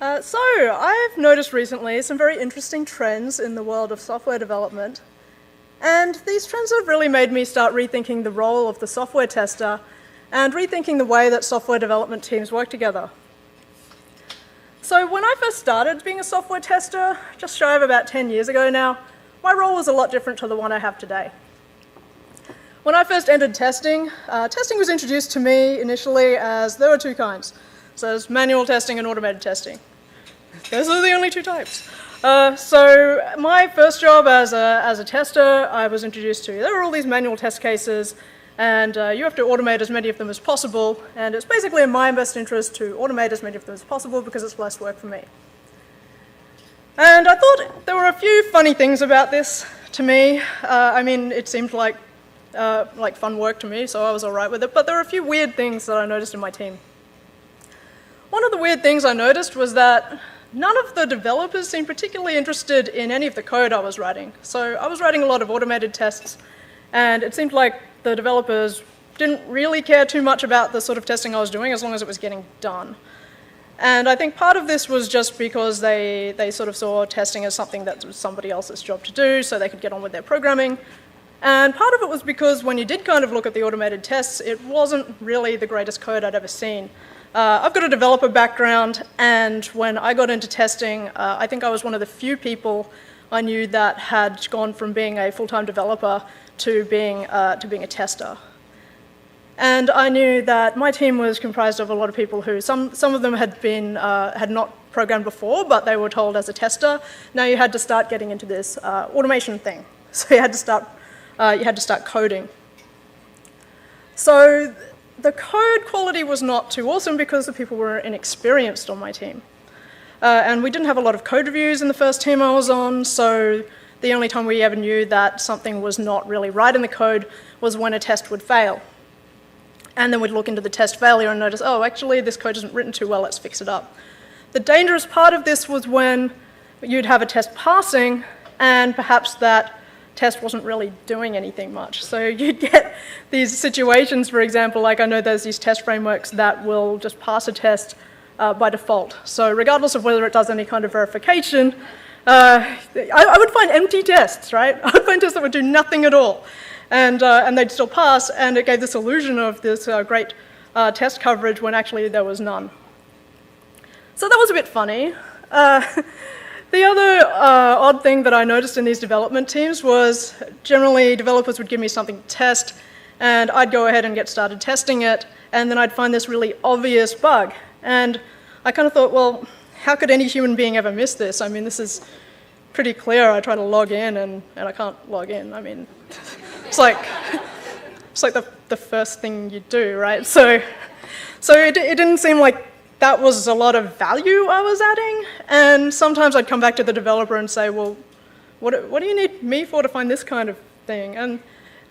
So I've noticed recently some very interesting trends in the world of software development, and these trends have really made me start rethinking the role of the software tester and rethinking the way that software development teams work together. So when I first started being a software tester, just shy of about 10 years ago now, my role was a lot different to the one I have today. When I first entered testing, testing was introduced to me initially as there were two kinds. So there's manual testing and automated testing. Those are the only two types. So my first job as a tester, I was introduced to, there were all these manual test cases, and you have to automate as many of them as possible, and it's basically in my best interest to automate as many of them as possible because it's less work for me. And I thought there were a few funny things about this to me. I mean, it seemed like fun work to me, so I was all right with it, but there were a few weird things that I noticed in my team. One of the weird things I noticed was that none of the developers seemed particularly interested in any of the code I was writing. So I was writing a lot of automated tests, and it seemed like the developers didn't really care too much about the sort of testing I was doing as long as it was getting done. And I think part of this was just because they sort of saw testing as something that was somebody else's job to do, so they could get on with their programming. And part of it was because when you did kind of look at the automated tests, it wasn't really the greatest code I'd ever seen. I've got a developer background, and when I got into testing, I think I was one of the few people I knew that had gone from being a full-time developer to being a tester. And I knew that my team was comprised of a lot of people who, some of them had not programmed before, but they were told as a tester, now you had to start getting into this automation thing. So you had to start coding. So the code quality was not too awesome because the people were inexperienced on my team. And we didn't have a lot of code reviews in the first team I was on, so the only time we ever knew that something was not really right in the code was when a test would fail. And then we'd look into the test failure and notice, oh, actually this code isn't written too well, let's fix it up. The dangerous part of this was when you'd have a test passing and perhaps that test wasn't really doing anything much. So you'd get these situations, for example, like I know there's these test frameworks that will just pass a test by default. So regardless of whether it does any kind of verification, I would find empty tests, right? I would find tests that would do nothing at all. And they'd still pass, and it gave this illusion of this great test coverage when actually there was none. So that was a bit funny. The other odd thing that I noticed in these development teams was generally developers would give me something to test, and I'd go ahead and get started testing it, and then I'd find this really obvious bug. And I kind of thought, well, how could any human being ever miss this? I mean, this is pretty clear. I try to log in, and I can't log in. I mean, it's like the first thing you do, right? So it didn't seem like that was a lot of value I was adding, and sometimes I'd come back to the developer and say, well, what do you need me for to find this kind of thing? And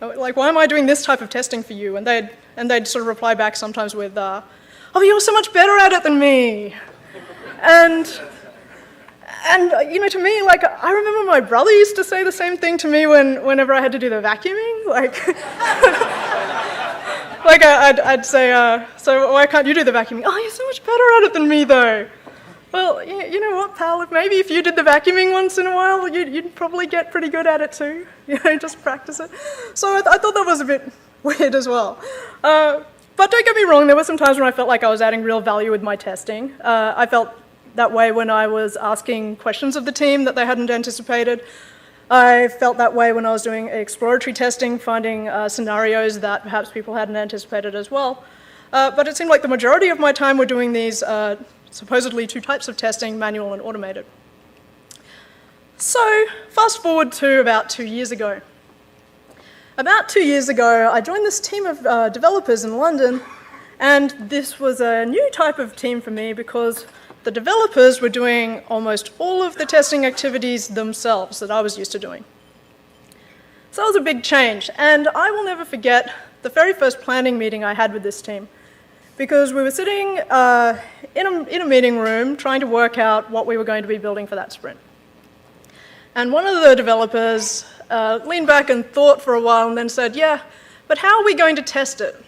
like, why am I doing this type of testing for you? And they'd sort of reply back sometimes with, oh, you're so much better at it than me. And you know, to me, like, I remember my brother used to say the same thing to me whenever I had to do the vacuuming, like I'd say, so why can't you do the vacuuming? Oh, you're so much better at it than me, though. Well, you know what, pal? Maybe if you did the vacuuming once in a while, you'd probably get pretty good at it too. You know, just practice it. So I thought that was a bit weird as well. But don't get me wrong, there were some times when I felt like I was adding real value with my testing. I felt that way when I was asking questions of the team that they hadn't anticipated. I felt that way when I was doing exploratory testing, finding scenarios that perhaps people hadn't anticipated as well. But it seemed like the majority of my time were doing these supposedly two types of testing, manual and automated. So fast forward to about 2 years ago. About 2 years ago, I joined this team of developers in London, and this was a new type of team for me because the developers were doing almost all of the testing activities themselves that I was used to doing. So that was a big change, and I will never forget the very first planning meeting I had with this team, because we were sitting in a meeting room trying to work out what we were going to be building for that sprint. And one of the developers leaned back and thought for a while and then said, yeah, but how are we going to test it?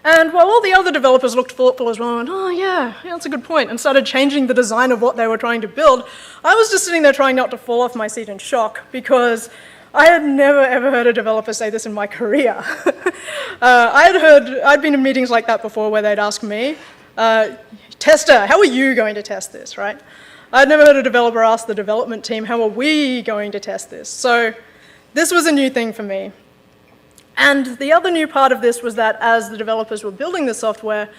And while all the other developers looked thoughtful as well, and went, oh yeah, that's a good point, and started changing the design of what they were trying to build, I was just sitting there trying not to fall off my seat in shock, because I had never ever heard a developer say this in my career. I'd been in meetings like that before where they'd ask me, tester, how are you going to test this, right? I'd never heard a developer ask the development team, how are we going to test this? So this was a new thing for me. And the other new part of this was that as the developers were building the software,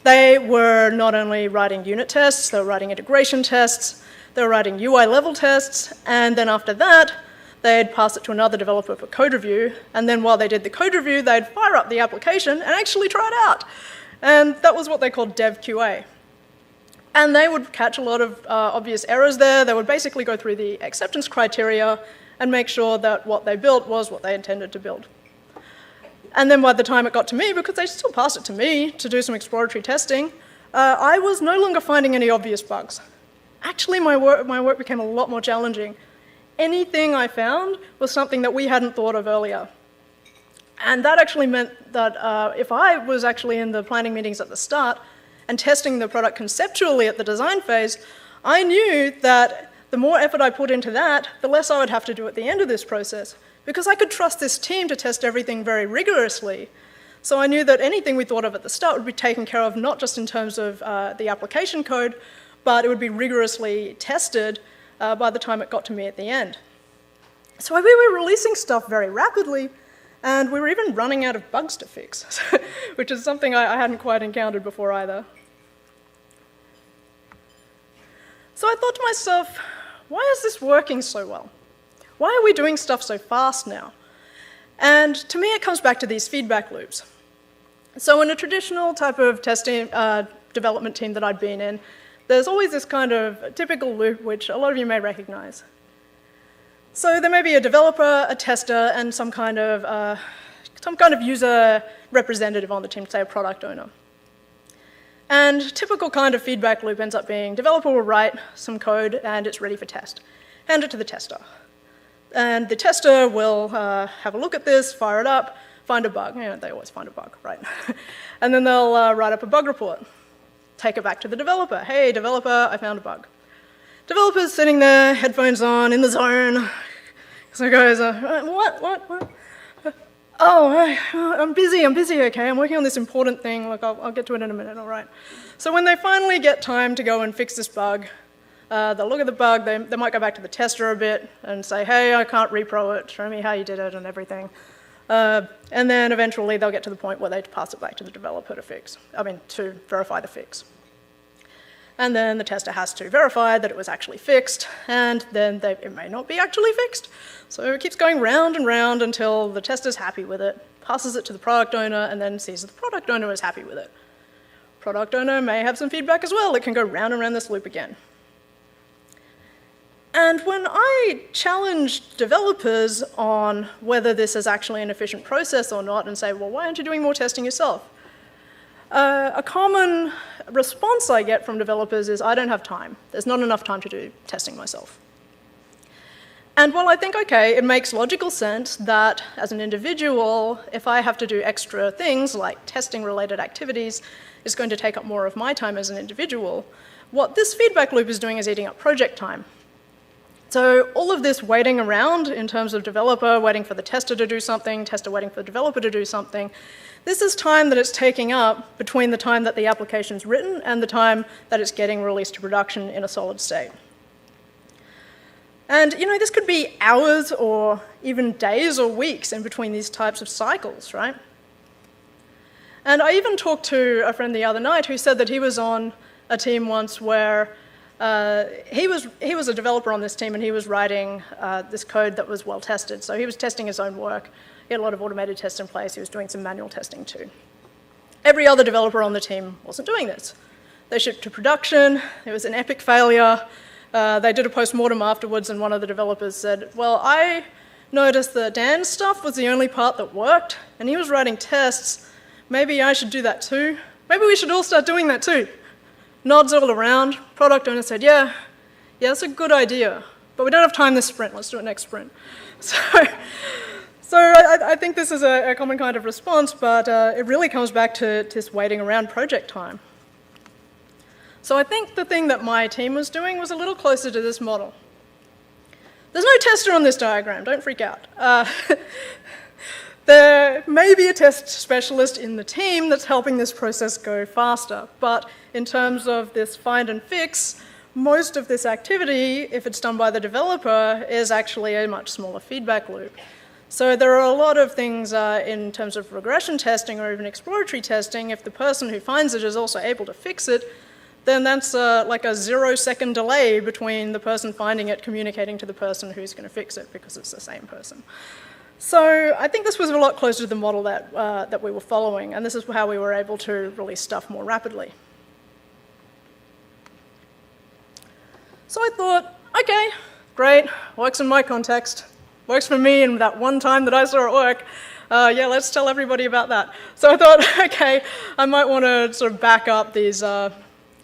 they were not only writing unit tests, they were writing integration tests, they were writing UI level tests, and then after that, they'd pass it to another developer for code review, and then while they did the code review, they'd fire up the application and actually try it out. And that was what they called dev QA. And they would catch a lot of obvious errors there. They would basically go through the acceptance criteria and make sure that what they built was what they intended to build. And then by the time it got to me, because they still passed it to me to do some exploratory testing, I was no longer finding any obvious bugs. Actually, my work became a lot more challenging. Anything I found was something that we hadn't thought of earlier. And that actually meant that if I was actually in the planning meetings at the start and testing the product conceptually at the design phase, I knew that the more effort I put into that, the less I would have to do at the end of this process, because I could trust this team to test everything very rigorously. So I knew that anything we thought of at the start would be taken care of, not just in terms of the application code, but it would be rigorously tested by the time it got to me at the end. So we were releasing stuff very rapidly, and we were even running out of bugs to fix, which is something I hadn't quite encountered before either. So I thought to myself, why is this working so well? Why are we doing stuff so fast now? And to me, it comes back to these feedback loops. So in a traditional type of testing development team that I'd been in, there's always this kind of typical loop, which a lot of you may recognize. So there may be a developer, a tester, and some kind of user representative on the team, say a product owner. And typical kind of feedback loop ends up being developer will write some code and it's ready for test. Hand it to the tester. And the tester will have a look at this, fire it up, find a bug. They always find a bug, right? And then they'll write up a bug report. Take it back to the developer. Hey, developer, I found a bug. Developer's sitting there, headphones on, in the zone. So he goes, what? Oh, I'm busy, okay, I'm working on this important thing, look, I'll get to it in a minute, all right. So when they finally get time to go and fix this bug, they'll look at the bug, they might go back to the tester a bit and say, hey, I can't repro it, show me how you did it and everything. And then eventually they'll get to the point where they pass it back to the developer to verify the fix. And then the tester has to verify that it was actually fixed, and then it may not be actually fixed. So it keeps going round and round until the tester's happy with it, passes it to the product owner, and then sees that the product owner is happy with it. Product owner may have some feedback as well. It can go round and round this loop again. And when I challenge developers on whether this is actually an efficient process or not and say, well, why aren't you doing more testing yourself? A common response I get from developers is, I don't have time. There's not enough time to do testing myself. And while I think, okay, it makes logical sense that as an individual, if I have to do extra things like testing-related activities, it's going to take up more of my time as an individual, what this feedback loop is doing is eating up project time. So all of this waiting around in terms of developer waiting for the tester to do something, tester waiting for the developer to do something, this is time that it's taking up between the time that the application's written and the time that it's getting released to production in a solid state. And this could be hours or even days or weeks in between these types of cycles, right? And I even talked to a friend the other night who said that he was on a team once where he was a developer on this team, and he was writing this code that was well tested. So he was testing his own work. He had a lot of automated tests in place. He was doing some manual testing too. Every other developer on the team wasn't doing this. They shipped to production. It was an epic failure. They did a post-mortem afterwards, and one of the developers said, well, I noticed that Dan's stuff was the only part that worked, and he was writing tests. Maybe I should do that too. Maybe we should all start doing that too. Nods all around. Product owner said, yeah, that's a good idea, but we don't have time this sprint. Let's do it next sprint. So I think this is a common kind of response, but it really comes back to this waiting around project time. So I think the thing that my team was doing was a little closer to this model. There's no tester on this diagram, don't freak out. There may be a test specialist in the team that's helping this process go faster, but in terms of this find and fix, most of this activity, if it's done by the developer, is actually a much smaller feedback loop. So there are a lot of things in terms of regression testing or even exploratory testing. If the person who finds it is also able to fix it, then that's like a 0-second delay between the person finding it communicating to the person who's going to fix it, because it's the same person. So I think this was a lot closer to the model that we were following, and this is how we were able to release stuff more rapidly. So I thought, okay, great, works in my context, works for me in that one time that I saw it work. Yeah, let's tell everybody about that. So I thought, okay, I might want to sort of back up these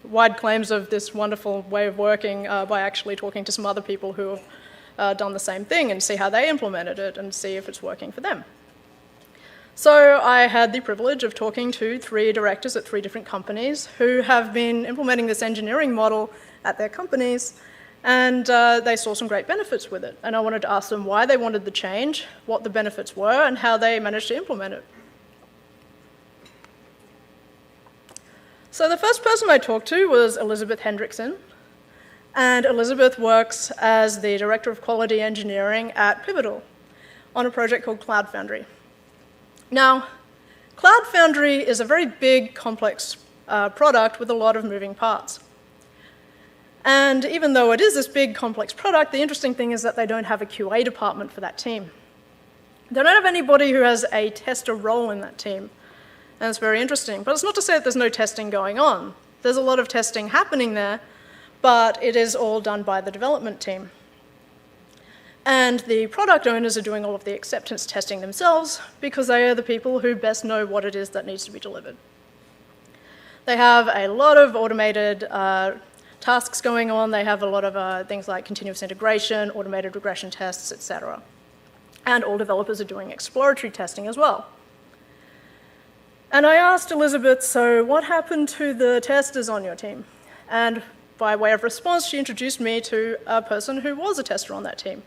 wide claims of this wonderful way of working by actually talking to some other people who have done the same thing and see how they implemented it and see if it's working for them. So I had the privilege of talking to 3 directors at 3 different companies who have been implementing this engineering model at their companies, and they saw some great benefits with it. And I wanted to ask them why they wanted the change, what the benefits were, and how they managed to implement it. So the first person I talked to was Elizabeth Hendrickson, and Elizabeth works as the Director of Quality Engineering at Pivotal on a project called Cloud Foundry. Now, Cloud Foundry is a very big, complex product with a lot of moving parts. And even though it is this big, complex product, the interesting thing is that they don't have a QA department for that team. They don't have anybody who has a tester role in that team. And it's very interesting. But it's not to say that there's no testing going on. There's a lot of testing happening there, but it is all done by the development team. And the product owners are doing all of the acceptance testing themselves because they are the people who best know what it is that needs to be delivered. They have a lot of automated tasks going on. They have a lot of things like continuous integration, automated regression tests, etc. And all developers are doing exploratory testing as well. And I asked Elizabeth, so what happened to the testers on your team? And by way of response, she introduced me to a person who was a tester on that team.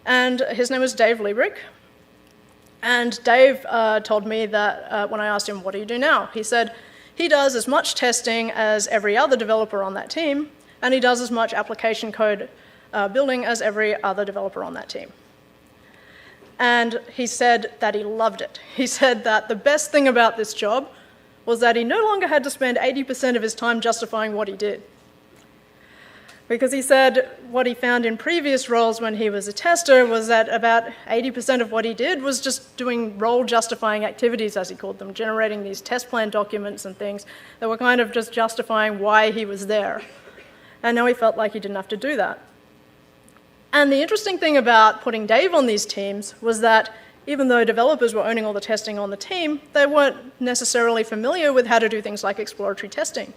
And his name was Dave Liebrick. And Dave told me that when I asked him, what do you do now? He said he does as much testing as every other developer on that team, and he does as much application code building as every other developer on that team. And he said that he loved it. He said that the best thing about this job was that he no longer had to spend 80% of his time justifying what he did. Because he said what he found in previous roles when he was a tester was that about 80% of what he did was just doing role-justifying activities, as he called them, generating these test plan documents and things that were kind of just justifying why he was there. And now he felt like he didn't have to do that. And the interesting thing about putting Dave on these teams was that even though developers were owning all the testing on the team, they weren't necessarily familiar with how to do things like exploratory testing.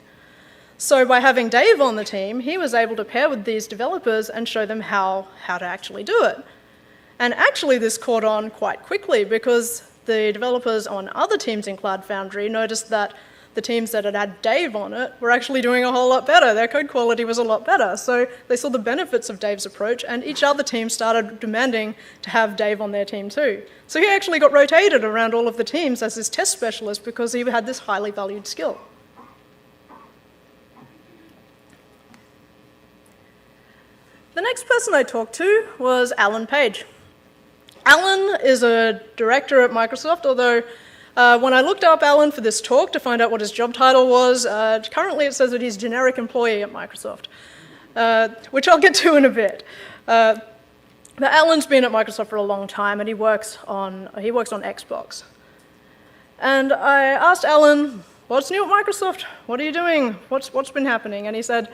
So by having Dave on the team, he was able to pair with these developers and show them how to actually do it. And actually this caught on quite quickly because the developers on other teams in Cloud Foundry noticed that the teams that had Dave on it were actually doing a whole lot better. Their code quality was a lot better. So they saw the benefits of Dave's approach, and each other team started demanding to have Dave on their team too. So he actually got rotated around all of the teams as this test specialist because he had this highly valued skill. The next person I talked to was Alan Page. Alan is a director at Microsoft, although when I looked up Alan for this talk to find out what his job title was, currently it says that he's generic employee at Microsoft, which I'll get to in a bit. But Alan's been at Microsoft for a long time, and he works on Xbox. And I asked Alan, what's new at Microsoft? What are you doing? What's been happening? And he said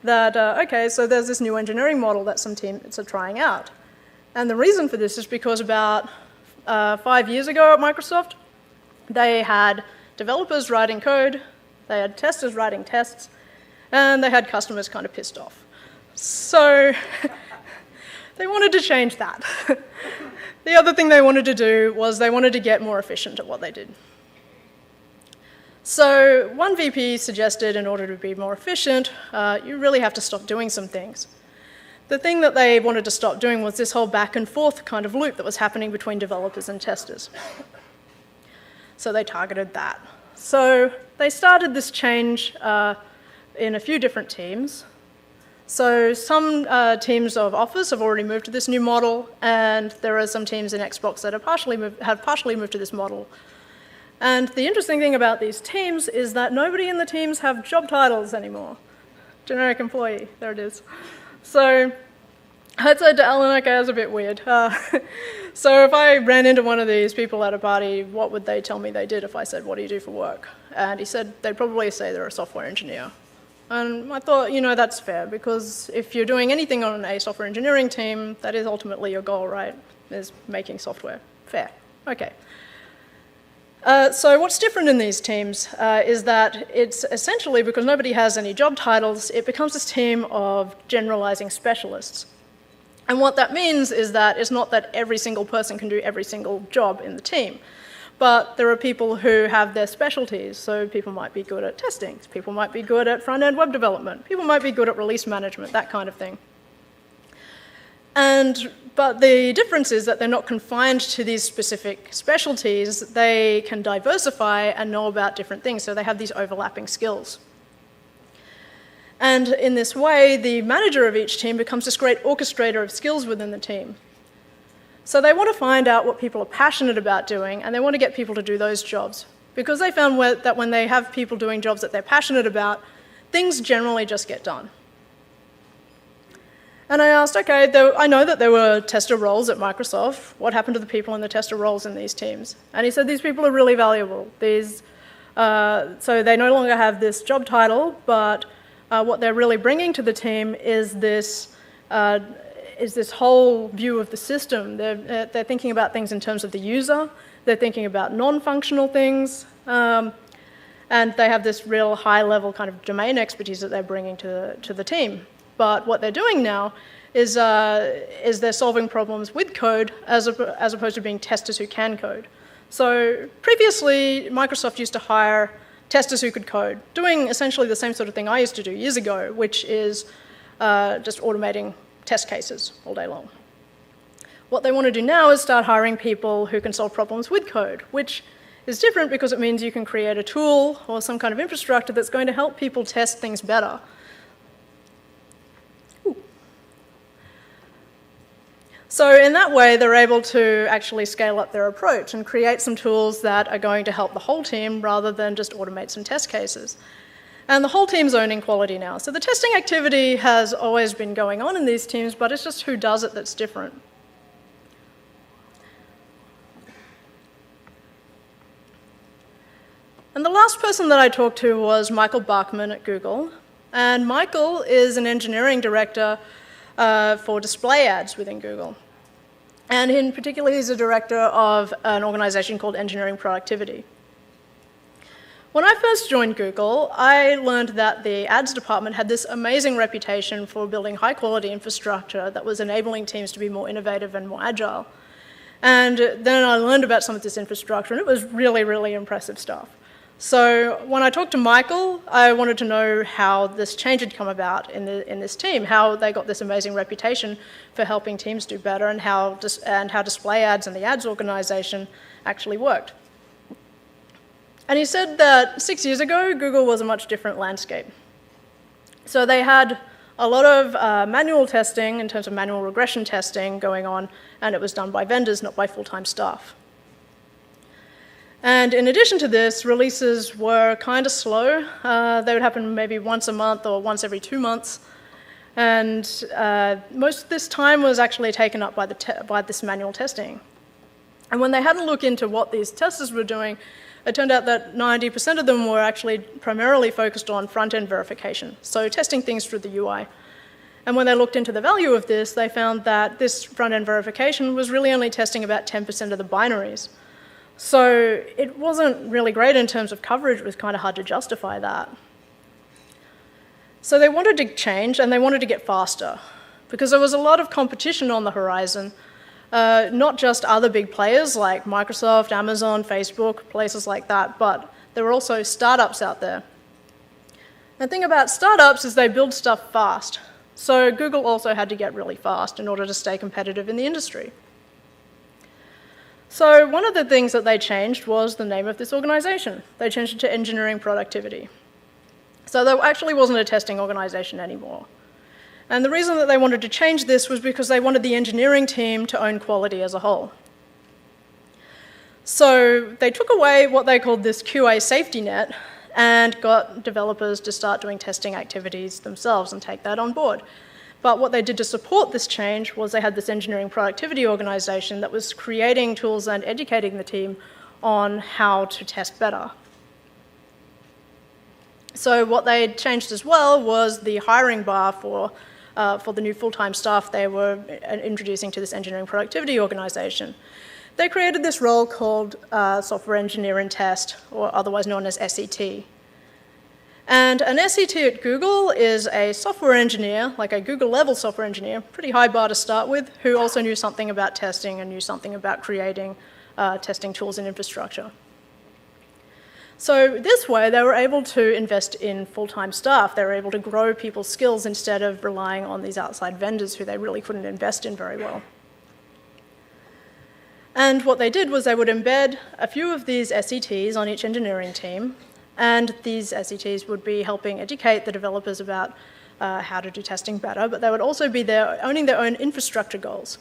that, okay, so there's this new engineering model that some teams are trying out. And the reason for this is because about 5 years ago at Microsoft, they had developers writing code, they had testers writing tests, and they had customers kind of pissed off. So they wanted to change that. The other thing they wanted to do was they wanted to get more efficient at what they did. So one VP suggested in order to be more efficient, you really have to stop doing some things. The thing that they wanted to stop doing was this whole back and forth kind of loop that was happening between developers and testers. So they targeted that. So they started this change in a few different teams. So some teams of Office have already moved to this new model, and there are some teams in Xbox that have partially moved to this model. And the interesting thing about these teams is that nobody in the teams have job titles anymore. Generic employee, there it is. So I said to Alan, okay, that's a bit weird. So if I ran into one of these people at a party, what would they tell me they did if I said, what do you do for work? And he said, they'd probably say they're a software engineer. And I thought, that's fair, because if you're doing anything on a software engineering team, that is ultimately your goal, right? Is making software. Fair. Okay. So what's different in these teams is that it's essentially, because nobody has any job titles, it becomes this team of generalizing specialists. And what that means is that it's not that every single person can do every single job in the team, but there are people who have their specialties. So people might be good at testing, people might be good at front-end web development, people might be good at release management, that kind of thing. But the difference is that they're not confined to these specific specialties. They can diversify and know about different things, so they have these overlapping skills. And in this way, the manager of each team becomes this great orchestrator of skills within the team. So they want to find out what people are passionate about doing, and they want to get people to do those jobs. Because they found that when they have people doing jobs that they're passionate about, things generally just get done. And I asked, okay, I know that there were tester roles at Microsoft. What happened to the people in the tester roles in these teams? And he said these people are really valuable. So they no longer have this job title, but what they're really bringing to the team is this whole view of the system. They're thinking about things in terms of the user. They're thinking about non-functional things. And they have this real high-level kind of domain expertise that they're bringing to the team. But what they're doing now is they're solving problems with code as opposed to being testers who can code. So previously, Microsoft used to hire testers who could code, doing essentially the same sort of thing I used to do years ago, which is just automating test cases all day long. What they want to do now is start hiring people who can solve problems with code, which is different because it means you can create a tool or some kind of infrastructure that's going to help people test things better. So in that way, they're able to actually scale up their approach and create some tools that are going to help the whole team rather than just automate some test cases. And the whole team's owning quality now. So the testing activity has always been going on in these teams, but it's just who does it that's different. And the last person that I talked to was Michael Bachman at Google. And Michael is an engineering director for display ads within Google. And in particular, he's a director of an organization called Engineering Productivity. When I first joined Google, I learned that the ads department had this amazing reputation for building high-quality infrastructure that was enabling teams to be more innovative and more agile. And then I learned about some of this infrastructure, and it was really, really impressive stuff. So when I talked to Michael, I wanted to know how this change had come about in this team, how they got this amazing reputation for helping teams do better, and how display ads and the ads organization actually worked. And he said that 6 years ago, Google was a much different landscape. So they had a lot of manual testing in terms of manual regression testing going on, and it was done by vendors, not by full-time staff. And in addition to this, releases were kind of slow. They would happen maybe once a month or once every 2 months. And most of this time was actually taken up by this manual testing. And when they had a look into what these testers were doing, it turned out that 90% of them were actually primarily focused on front-end verification, so testing things through the UI. And when they looked into the value of this, they found that this front-end verification was really only testing about 10% of the binaries. So it wasn't really great in terms of coverage. It was kind of hard to justify that. So they wanted to change, and they wanted to get faster, because there was a lot of competition on the horizon not just other big players like Microsoft, Amazon, Facebook, places like that, but there were also startups out there. And the thing about startups is they build stuff fast. So Google also had to get really fast in order to stay competitive in the industry. So one of the things that they changed was the name of this organization. They changed it to Engineering Productivity. So there actually wasn't a testing organization anymore. And the reason that they wanted to change this was because they wanted the engineering team to own quality as a whole. So they took away what they called this QA safety net and got developers to start doing testing activities themselves and take that on board. But what they did to support this change was they had this engineering productivity organization that was creating tools and educating the team on how to test better. So what they changed as well was the hiring bar for the new full-time staff they were introducing to this engineering productivity organization. They created this role called Software Engineer in Test, or otherwise known as SET. And an SET at Google is a software engineer, like a Google-level software engineer, pretty high bar to start with, who also knew something about testing and knew something about creating testing tools and infrastructure. So this way, they were able to invest in full-time staff. They were able to grow people's skills instead of relying on these outside vendors who they really couldn't invest in very well. And what they did was they would embed a few of these SETs on each engineering team, and these SETs would be helping educate the developers about how to do testing better, but they would also be there owning their own infrastructure goals.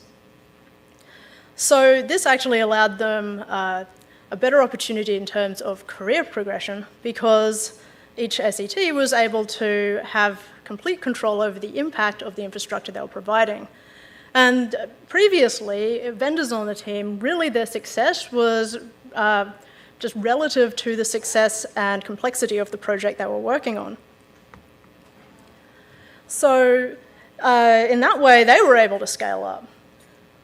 So this actually allowed them a better opportunity in terms of career progression, because each SET was able to have complete control over the impact of the infrastructure they were providing. And previously, vendors on the team, really their success was just relative to the success and complexity of the project they were working on. So in that way, they were able to scale up.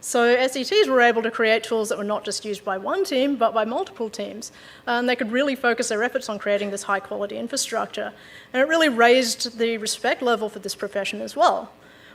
So SETs were able to create tools that were not just used by one team, but by multiple teams. And they could really focus their efforts on creating this high-quality infrastructure. And it really raised the respect level for this profession as well.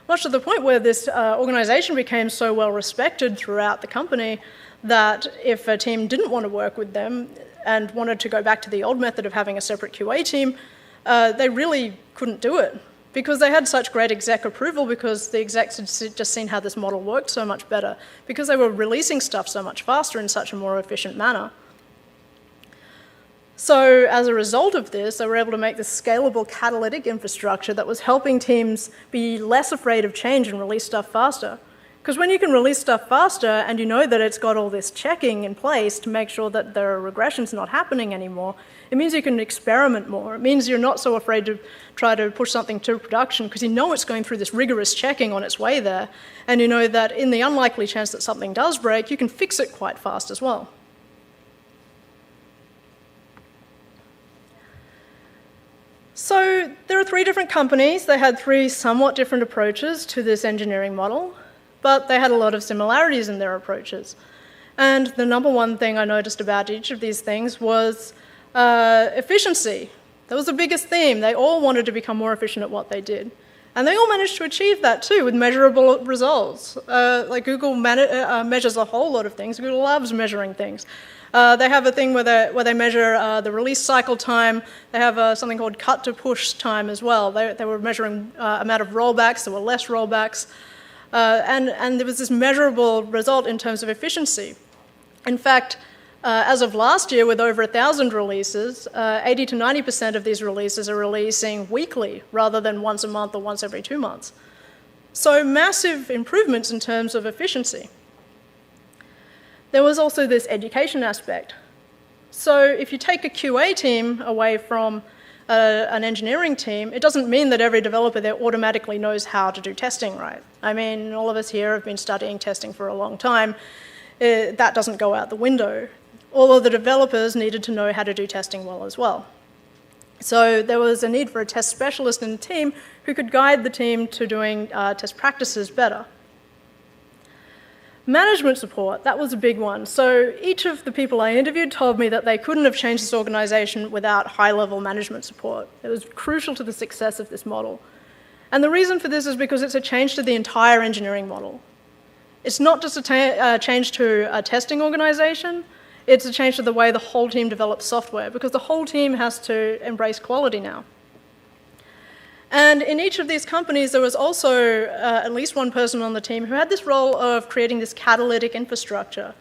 Much to the point where this organization became so well respected throughout the company that if a team didn't want to work with them and wanted to go back to the old method of having a separate QA team, they really couldn't do it, because they had such great exec approval, because the execs had just seen how this model worked so much better, because they were releasing stuff so much faster in such a more efficient manner. So as a result of this, they were able to make this scalable catalytic infrastructure that was helping teams be less afraid of change and release stuff faster. Because when you can release stuff faster and you know that it's got all this checking in place to make sure that there are regressions not happening anymore, it means you can experiment more. It means you're not so afraid to try to push something to production, because you know it's going through this rigorous checking on its way there, and you know that in the unlikely chance that something does break, you can fix it quite fast as well. So there are 3 different companies. They had 3 somewhat different approaches to this engineering model, but they had a lot of similarities in their approaches. And the number one thing I noticed about each of these things was efficiency. That was the biggest theme. They all wanted to become more efficient at what they did. And they all managed to achieve that too, with measurable results. Like Google measures a whole lot of things. Google loves measuring things. They have a thing where they measure the release cycle time. They have something called cut to push time as well. They were measuring amount of rollbacks. There were less rollbacks. And there was this measurable result in terms of efficiency. In fact, as of last year, with over 1,000 releases, 80 to 90% of these releases are releasing weekly rather than once a month or once every 2 months. So massive improvements in terms of efficiency. There was also this education aspect. So if you take a QA team away from an engineering team, it doesn't mean that every developer there automatically knows how to do testing right. I mean, all of us here have been studying testing for a long time. That doesn't go out the window. All of the developers needed to know how to do testing well as well. So there was a need for a test specialist in the team who could guide the team to doing test practices better. Management support, that was a big one. So each of the people I interviewed told me that they couldn't have changed this organization without high-level management support. It was crucial to the success of this model. And the reason for this is because it's a change to the entire engineering model. It's not just a change to a testing organization, it's a change to the way the whole team develops software, because the whole team has to embrace quality now. And in each of these companies, there was also at least one person on the team who had this role of creating this catalytic infrastructure.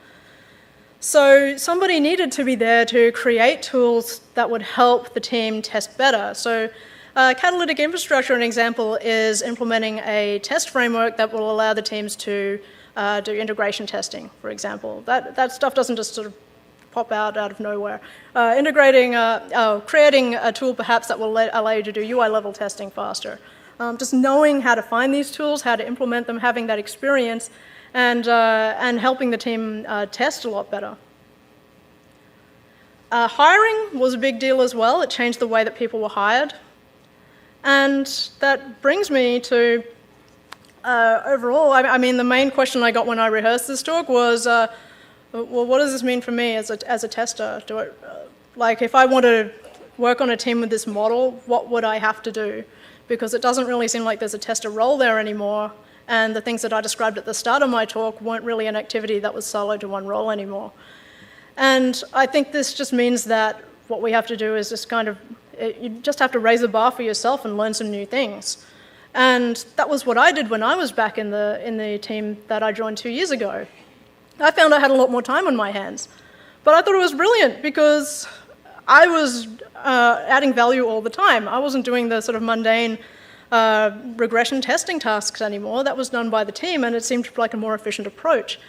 So somebody needed to be there to create tools that would help the team test better. So catalytic infrastructure, an example, is implementing a test framework that will allow the teams to do integration testing, for example. That stuff doesn't just sort of pop out of nowhere. Creating a tool perhaps that will allow you to do UI level testing faster. Just knowing how to find these tools, how to implement them, having that experience, and helping the team test a lot better. Hiring was a big deal as well. It changed the way that people were hired. And that brings me to overall, I mean, the main question I got when I rehearsed this talk was, well, what does this mean for me as a tester? Like, if I want to work on a team with this model, what would I have to do? Because it doesn't really seem like there's a tester role there anymore, and the things that I described at the start of my talk weren't really an activity that was siloed to one role anymore. And I think this just means that what we have to do is just you just have to raise the bar for yourself and learn some new things. And that was what I did when I was back in the team that I joined 2 years ago. I found I had a lot more time on my hands. But I thought it was brilliant because I was adding value all the time. I wasn't doing the sort of mundane regression testing tasks anymore. That was done by the team, and it seemed like a more efficient approach.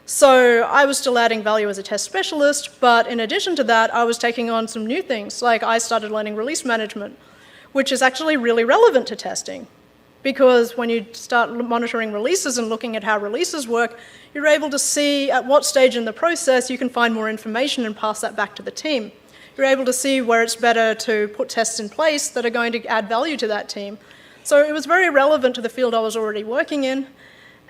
So I was still adding value as a test specialist, but in addition to that, I was taking on some new things. Like I started learning release management, which is actually really relevant to testing. Because when you start monitoring releases and looking at how releases work, you're able to see at what stage in the process you can find more information and pass that back to the team. You're able to see where it's better to put tests in place that are going to add value to that team. So it was very relevant to the field I was already working in,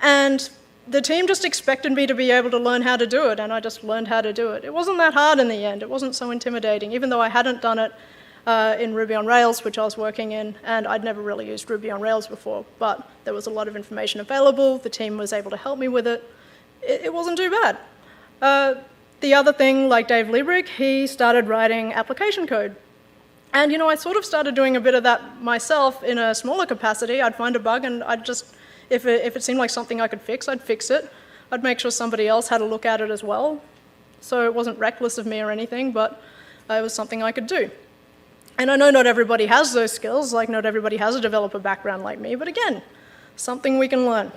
and the team just expected me to be able to learn how to do it, and I just learned how to do it. It wasn't that hard in the end. It wasn't so intimidating, even though I hadn't done it in Ruby on Rails, which I was working in, and I'd never really used Ruby on Rails before, but there was a lot of information available. The team was able to help me with it. It wasn't too bad. The other thing, like Dave Liebrich, he started writing application code. And, I sort of started doing a bit of that myself in a smaller capacity. I'd find a bug, and I'd just, if it seemed like something I could fix, I'd fix it. I'd make sure somebody else had a look at it as well. So it wasn't reckless of me or anything, but it was something I could do. And I know not everybody has those skills, like not everybody has a developer background like me, but again, something we can learn.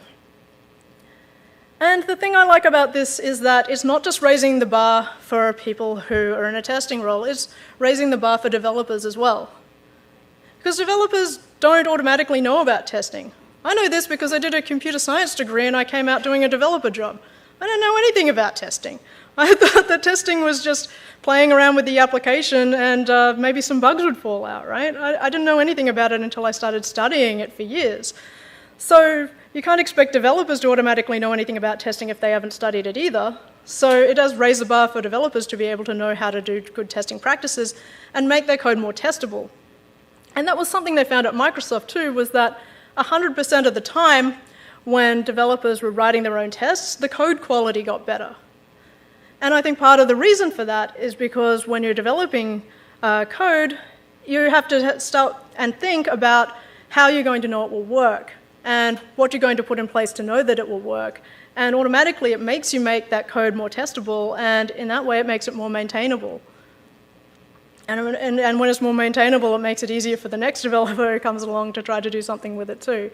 And the thing I like about this is that it's not just raising the bar for people who are in a testing role, it's raising the bar for developers as well. Because developers don't automatically know about testing. I know this because I did a computer science degree and I came out doing a developer job. I don't know anything about testing. I thought that testing was just playing around with the application and maybe some bugs would fall out, right? I didn't know anything about it until I started studying it for years. So you can't expect developers to automatically know anything about testing if they haven't studied it either. So it does raise the bar for developers to be able to know how to do good testing practices and make their code more testable. And that was something they found at Microsoft too, was that 100% of the time when developers were writing their own tests, the code quality got better. And I think part of the reason for that is because when you're developing code, you have to start and think about how you're going to know it will work and what you're going to put in place to know that it will work. And automatically it makes you make that code more testable, and in that way it makes it more maintainable. And when it's more maintainable, it makes it easier for the next developer who comes along to try to do something with it too.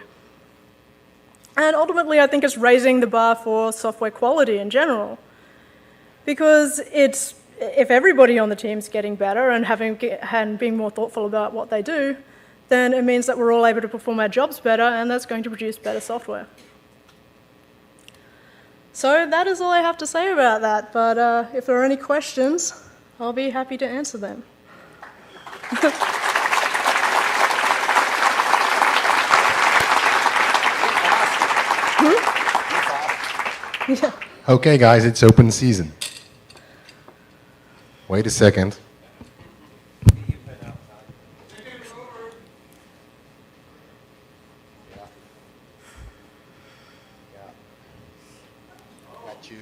And ultimately I think it's raising the bar for software quality in general. Because if everybody on the team's getting better and being more thoughtful about what they do, then it means that we're all able to perform our jobs better, and that's going to produce better software. So that is all I have to say about that, but if there are any questions, I'll be happy to answer them. Yeah. Okay, guys, it's open season. Wait a second. Got you.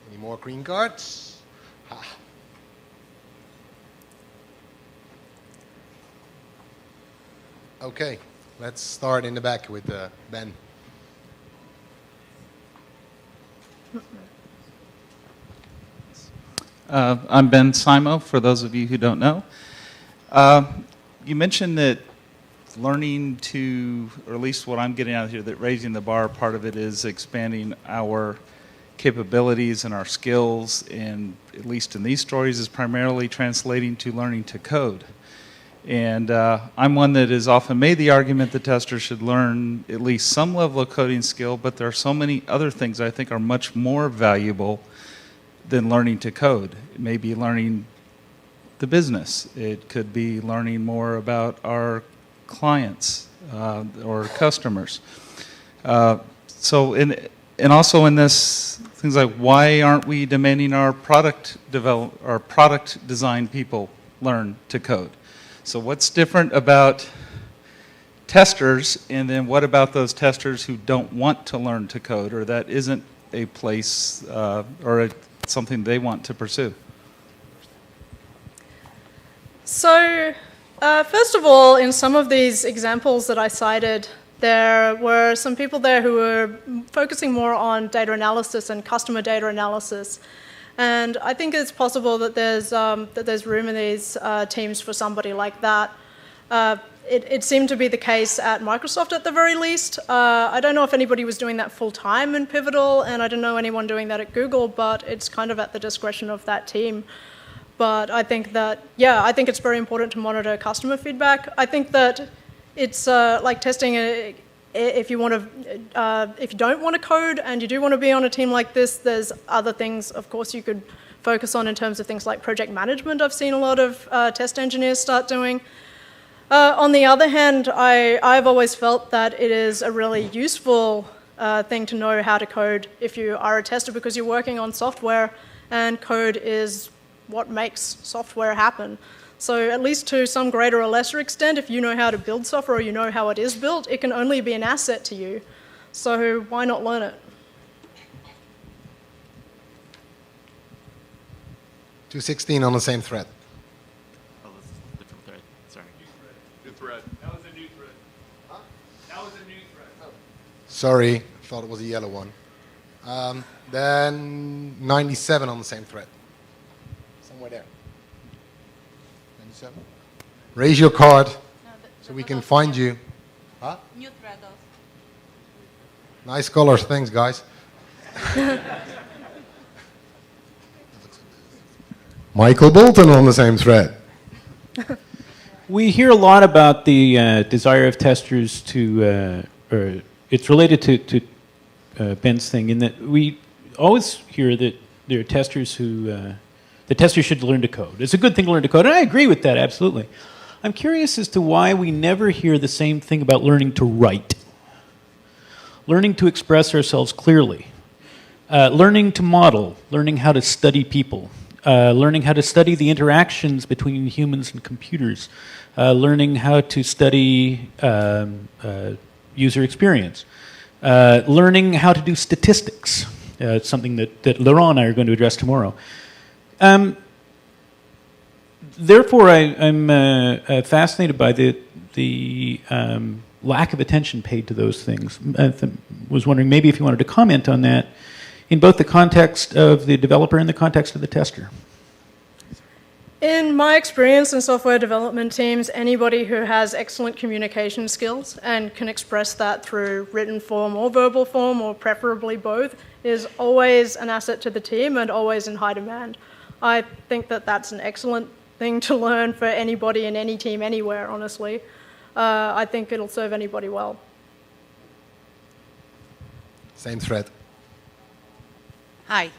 Any more green cards? Ha. Okay, let's start in the back with Ben. I'm Ben Simo, for those of you who don't know. You mentioned that learning to, or at least what I'm getting out of here, that raising the bar, part of it is expanding our capabilities and our skills, and at least in these stories is primarily translating to learning to code. And I'm one that has often made the argument that testers should learn at least some level of coding skill, but there are so many other things I think are much more valuable than learning to code. It may be learning the business. It could be learning more about our clients or customers. And also in this, things like, why aren't we demanding our product design people learn to code? So what's different about testers, and then what about those testers who don't want to learn to code, or that isn't a place something they want to pursue? So, first of all, in some of these examples that I cited, there were some people there who were focusing more on data analysis and customer data analysis. And I think it's possible that there's room in these teams for somebody like that. It seemed to be the case at Microsoft at the very least. I don't know if anybody was doing that full-time in Pivotal, and I don't know anyone doing that at Google, but it's kind of at the discretion of that team. But I think that, yeah, I think it's very important to monitor customer feedback. I think that it's like testing, if you don't want to code and you do want to be on a team like this, there's other things, of course, you could focus on in terms of things like project management. I've seen a lot of test engineers start doing. On the other hand, I've always felt that it is a really useful thing to know how to code if you are a tester, because you're working on software, and code is what makes software happen. So at least to some greater or lesser extent, if you know how to build software or you know how it is built, it can only be an asset to you. So why not learn it? 216 on the same thread. Oh, this is a different thread. Sorry. New thread. That was a new thread. Huh? That was a new thread. Oh. Sorry, I thought it was a yellow one. Then 97 on the same thread. Somewhere there. 97. Raise your card so we can find you. Huh? New thread also. Nice colors, thanks guys. Michael Bolton on the same thread. We hear a lot about the desire of testers to, or it's related to Ben's thing, in that we always hear that there are testers who, the testers should learn to code. It's a good thing to learn to code, and I agree with that, absolutely. I'm curious as to why we never hear the same thing about learning to write, learning to express ourselves clearly, learning to model, learning how to study people, learning how to study the interactions between humans and computers, learning how to study user experience, learning how to do statistics. It's something that Laurent and I are going to address tomorrow. Therefore, I'm fascinated by the lack of attention paid to those things. I was wondering maybe if you wanted to comment on that in both the context of the developer and the context of the tester. In my experience in software development teams, anybody who has excellent communication skills and can express that through written form or verbal form, or preferably both, is always an asset to the team and always in high demand. I think that that's an excellent thing to learn for anybody in any team anywhere, honestly. I think it'll serve anybody well. Same thread. Hi.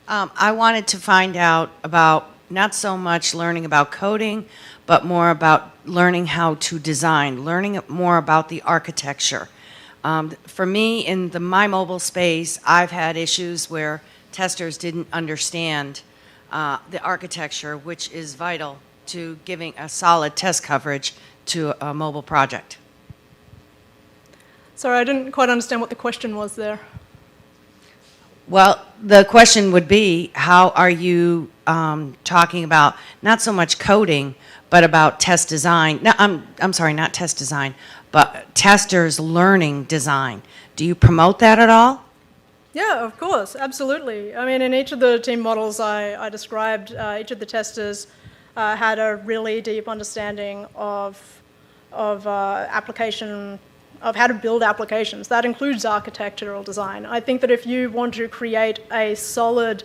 I wanted to find out about not so much learning about coding, but more about learning how to design, learning more about the architecture. For me, in the my mobile space, I've had issues where testers didn't understand the architecture, which is vital to giving a solid test coverage to a mobile project? Sorry, I didn't quite understand what the question was there. Well, the question would be, how are you talking about not so much coding, but about test design? No, I'm sorry, not test design, but testers learning design. Do you promote that at all? Yeah, of course, absolutely. I mean, in each of the team models I described, each of the testers had a really deep understanding of application, of how to build applications. That includes architectural design. I think that if you want to create a solid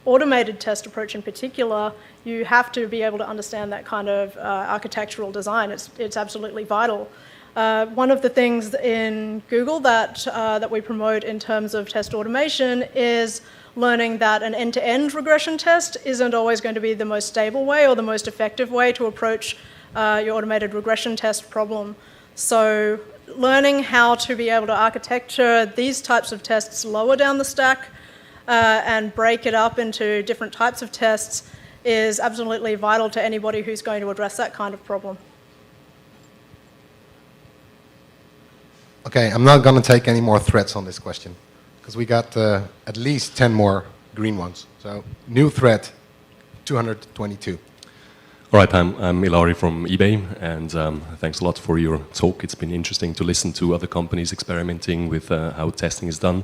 automated test approach in particular, you have to be able to understand that kind of architectural design. It's absolutely vital. One of the things in Google that we promote in terms of test automation is learning that an end-to-end regression test isn't always going to be the most stable way or the most effective way to approach your automated regression test problem. So learning how to be able to architecture these types of tests lower down the stack and break it up into different types of tests is absolutely vital to anybody who's going to address that kind of problem. Okay, I'm not going to take any more threads on this question because we got at least 10 more green ones. So new thread 222. All right, I'm Ilari from eBay, and thanks a lot for your talk. It's been interesting to listen to other companies experimenting with how testing is done.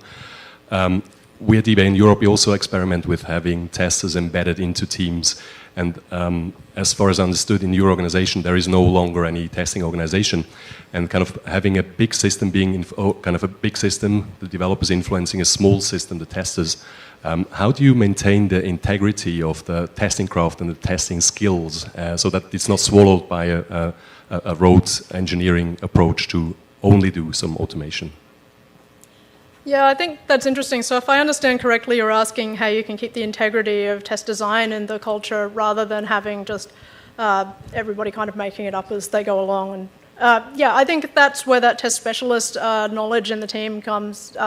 We at eBay in Europe, we also experiment with having testers embedded into teams. And as far as I understood, in your organization, there is no longer any testing organization. And kind of having a big system being kind of a big system, the developers influencing a small system, the testers. How do you maintain the integrity of the testing craft and the testing skills so that it's not swallowed by a rote engineering approach to only do some automation? Yeah, I think that's interesting. So if I understand correctly, you're asking how you can keep the integrity of test design in the culture rather than having just everybody kind of making it up as they go along. And yeah, I think that's where that test specialist knowledge in the team comes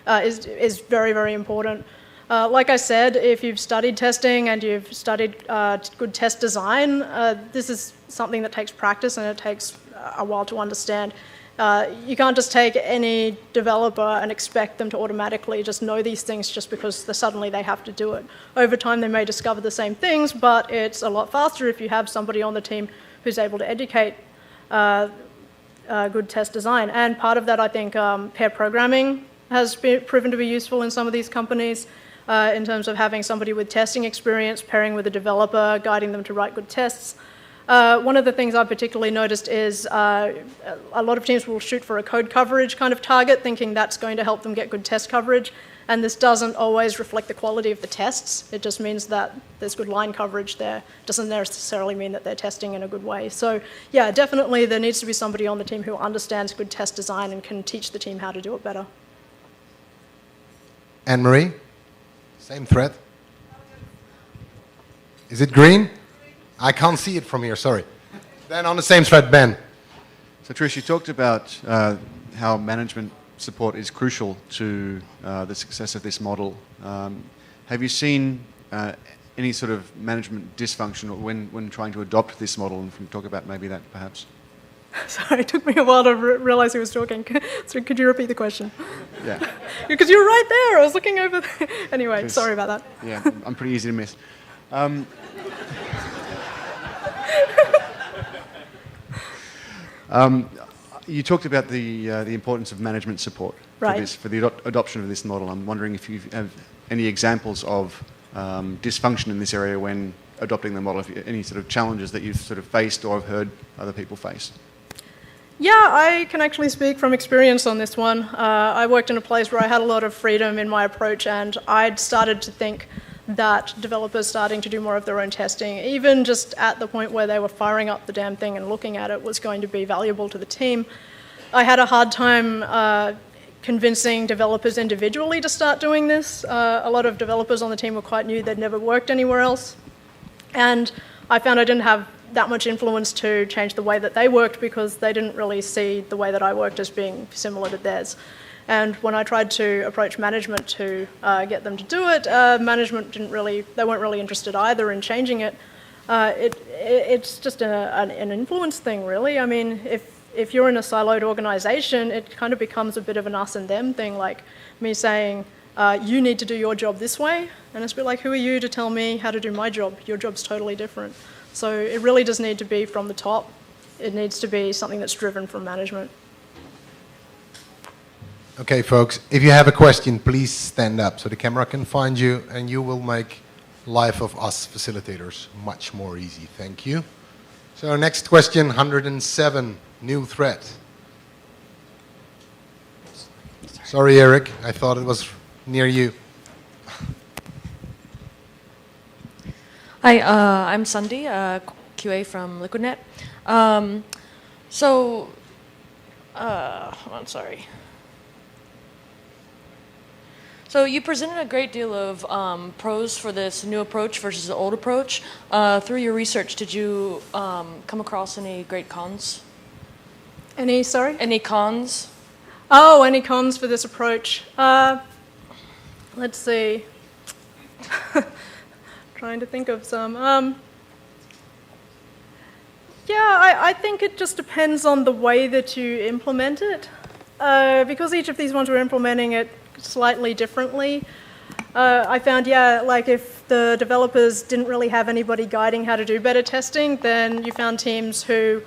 is very, very important. Like I said, if you've studied testing and you've studied good test design, this is something that takes practice and it takes a while to understand. You can't just take any developer and expect them to automatically just know these things just because suddenly they have to do it. Over time, they may discover the same things, but it's a lot faster if you have somebody on the team who's able to educate good test design. And part of that, I think, pair programming has been proven to be useful in some of these companies in terms of having somebody with testing experience pairing with a developer, guiding them to write good tests. One of the things I particularly noticed is a lot of teams will shoot for a code coverage kind of target, thinking that's going to help them get good test coverage. And this doesn't always reflect the quality of the tests. It just means that there's good line coverage there. It doesn't necessarily mean that they're testing in a good way. So yeah, definitely there needs to be somebody on the team who understands good test design and can teach the team how to do it better. Anne-Marie, same thread. Is it green? I can't see it from here, sorry. Then on the same thread, Ben. So Trish, you talked about how management support is crucial to the success of this model. Have you seen any sort of management dysfunction when trying to adopt this model? And talk about maybe that perhaps. Sorry, it took me a while to realize who was talking. So could you repeat the question? Yeah. Because you were right there. I was looking over there. Anyway, sorry about that. Yeah, I'm pretty easy to miss. You talked about the importance of management support for the adoption of this model. I'm wondering if you have any examples of dysfunction in this area when adopting the model, any sort of challenges that you've sort of faced or have heard other people face. Yeah, I can actually speak from experience on this one. I worked in a place where I had a lot of freedom in my approach, and I'd started to think that developers starting to do more of their own testing, even just at the point where they were firing up the damn thing and looking at it, was going to be valuable to the team. I had a hard time convincing developers individually to start doing this. A lot of developers on the team were quite new, they'd never worked anywhere else. And I found I didn't have that much influence to change the way that they worked because they didn't really see the way that I worked as being similar to theirs. And when I tried to approach management to get them to do it, management they weren't really interested either in changing it. It's just an influence thing, really. I mean, if you're in a siloed organization, it kind of becomes a bit of an us and them thing, like me saying, you need to do your job this way, and it's a bit like, who are you to tell me how to do my job? Your job's totally different. So it really does need to be from the top. It needs to be something that's driven from management. Okay, folks, if you have a question, please stand up so the camera can find you, and you will make life of us facilitators much more easy. Thank you. So next question, 107, new threat. Sorry, Eric, I thought it was near you. Hi, I'm Sunday, QA from LiquidNet. I'm sorry. So you presented a great deal of pros for this new approach versus the old approach. Through your research, did you come across any great cons? Any, sorry? Any cons? Oh, any cons for this approach? Let's see. Trying to think of some. I think it just depends on the way that you implement it. Because each of these ones were implementing it slightly differently. I found, like if the developers didn't really have anybody guiding how to do beta testing, then you found teams who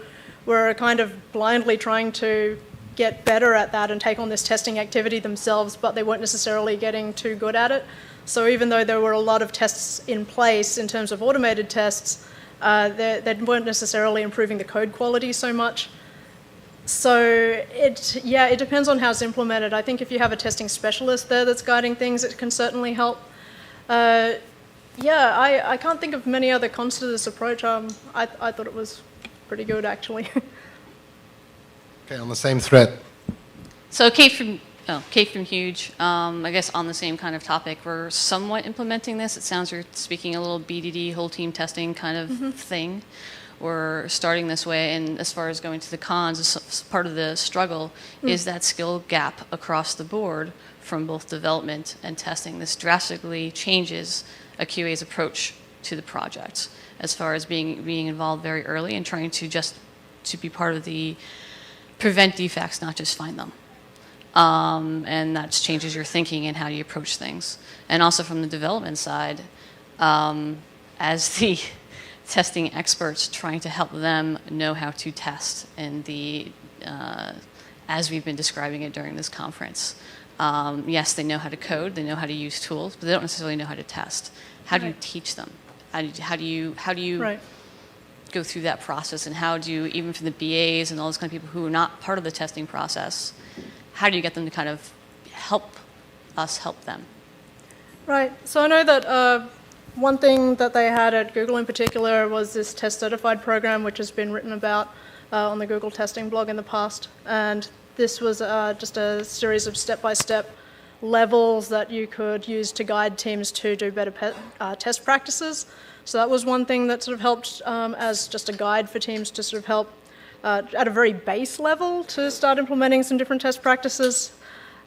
were kind of blindly trying to get better at that and take on this testing activity themselves, but they weren't necessarily getting too good at it. So even though there were a lot of tests in place in terms of automated tests, they weren't necessarily improving the code quality so much. So it depends on how it's implemented. I think if you have a testing specialist there that's guiding things, it can certainly help. I can't think of many other cons to this approach. I thought it was pretty good, actually. Okay, on the same thread. So Kate from Huge, I guess on the same kind of topic, we're somewhat implementing this. It sounds you're speaking a little BDD, whole team testing kind of thing. We're starting this way, and as far as going to the cons, part of the struggle is that skill gap across the board from both development and testing. This drastically changes a QA's approach to the project as far as being involved very early and trying to be part of the prevent defects, not just find them. And that changes your thinking and how you approach things. And also from the development side, as the testing experts, trying to help them know how to test in as we've been describing it during this conference. Yes, they know how to code, they know how to use tools, but they don't necessarily know how to test. How do you teach them? How do you go through that process, and how do you, even for the BAs and all those kind of people who are not part of the testing process, how do you get them to kind of help us help them? Right. So I know that one thing that they had at Google in particular was this test certified program, which has been written about on the Google testing blog in the past. And this was just a series of step-by-step levels that you could use to guide teams to do better test practices. So that was one thing that sort of helped as just a guide for teams to sort of help at a very base level to start implementing some different test practices.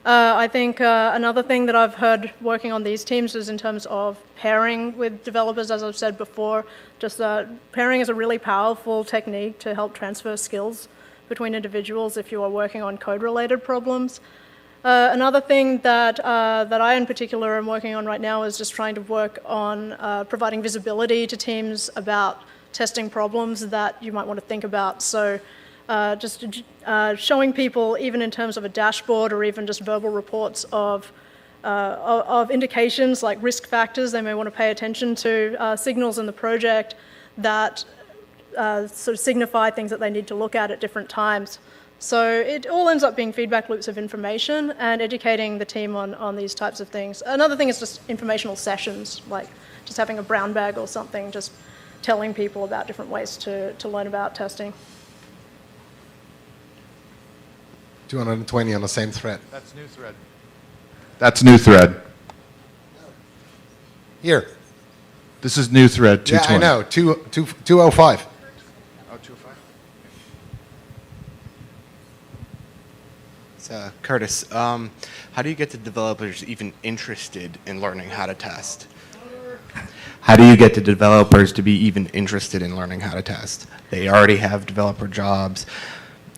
I think another thing that I've heard working on these teams is in terms of pairing with developers, as I've said before. Just pairing is a really powerful technique to help transfer skills between individuals if you are working on code-related problems. Another thing that I in particular am working on right now is just trying to work on providing visibility to teams about testing problems that you might want to think about. So just showing people, even in terms of a dashboard or even just verbal reports of indications like risk factors they may want to pay attention to, signals in the project that sort of signify things that they need to look at different times. So it all ends up being feedback loops of information and educating the team on these types of things. Another thing is just informational sessions, like just having a brown bag or something, just telling people about different ways to learn about testing. 220 on the same thread. That's new thread. That's new thread. Here. This is new thread 220. Yeah, I know. 205. Oh, 205. So, Curtis, how do you get the developers even interested in learning how to test? how do you get the developers to be even interested in learning how to test? They already have developer jobs.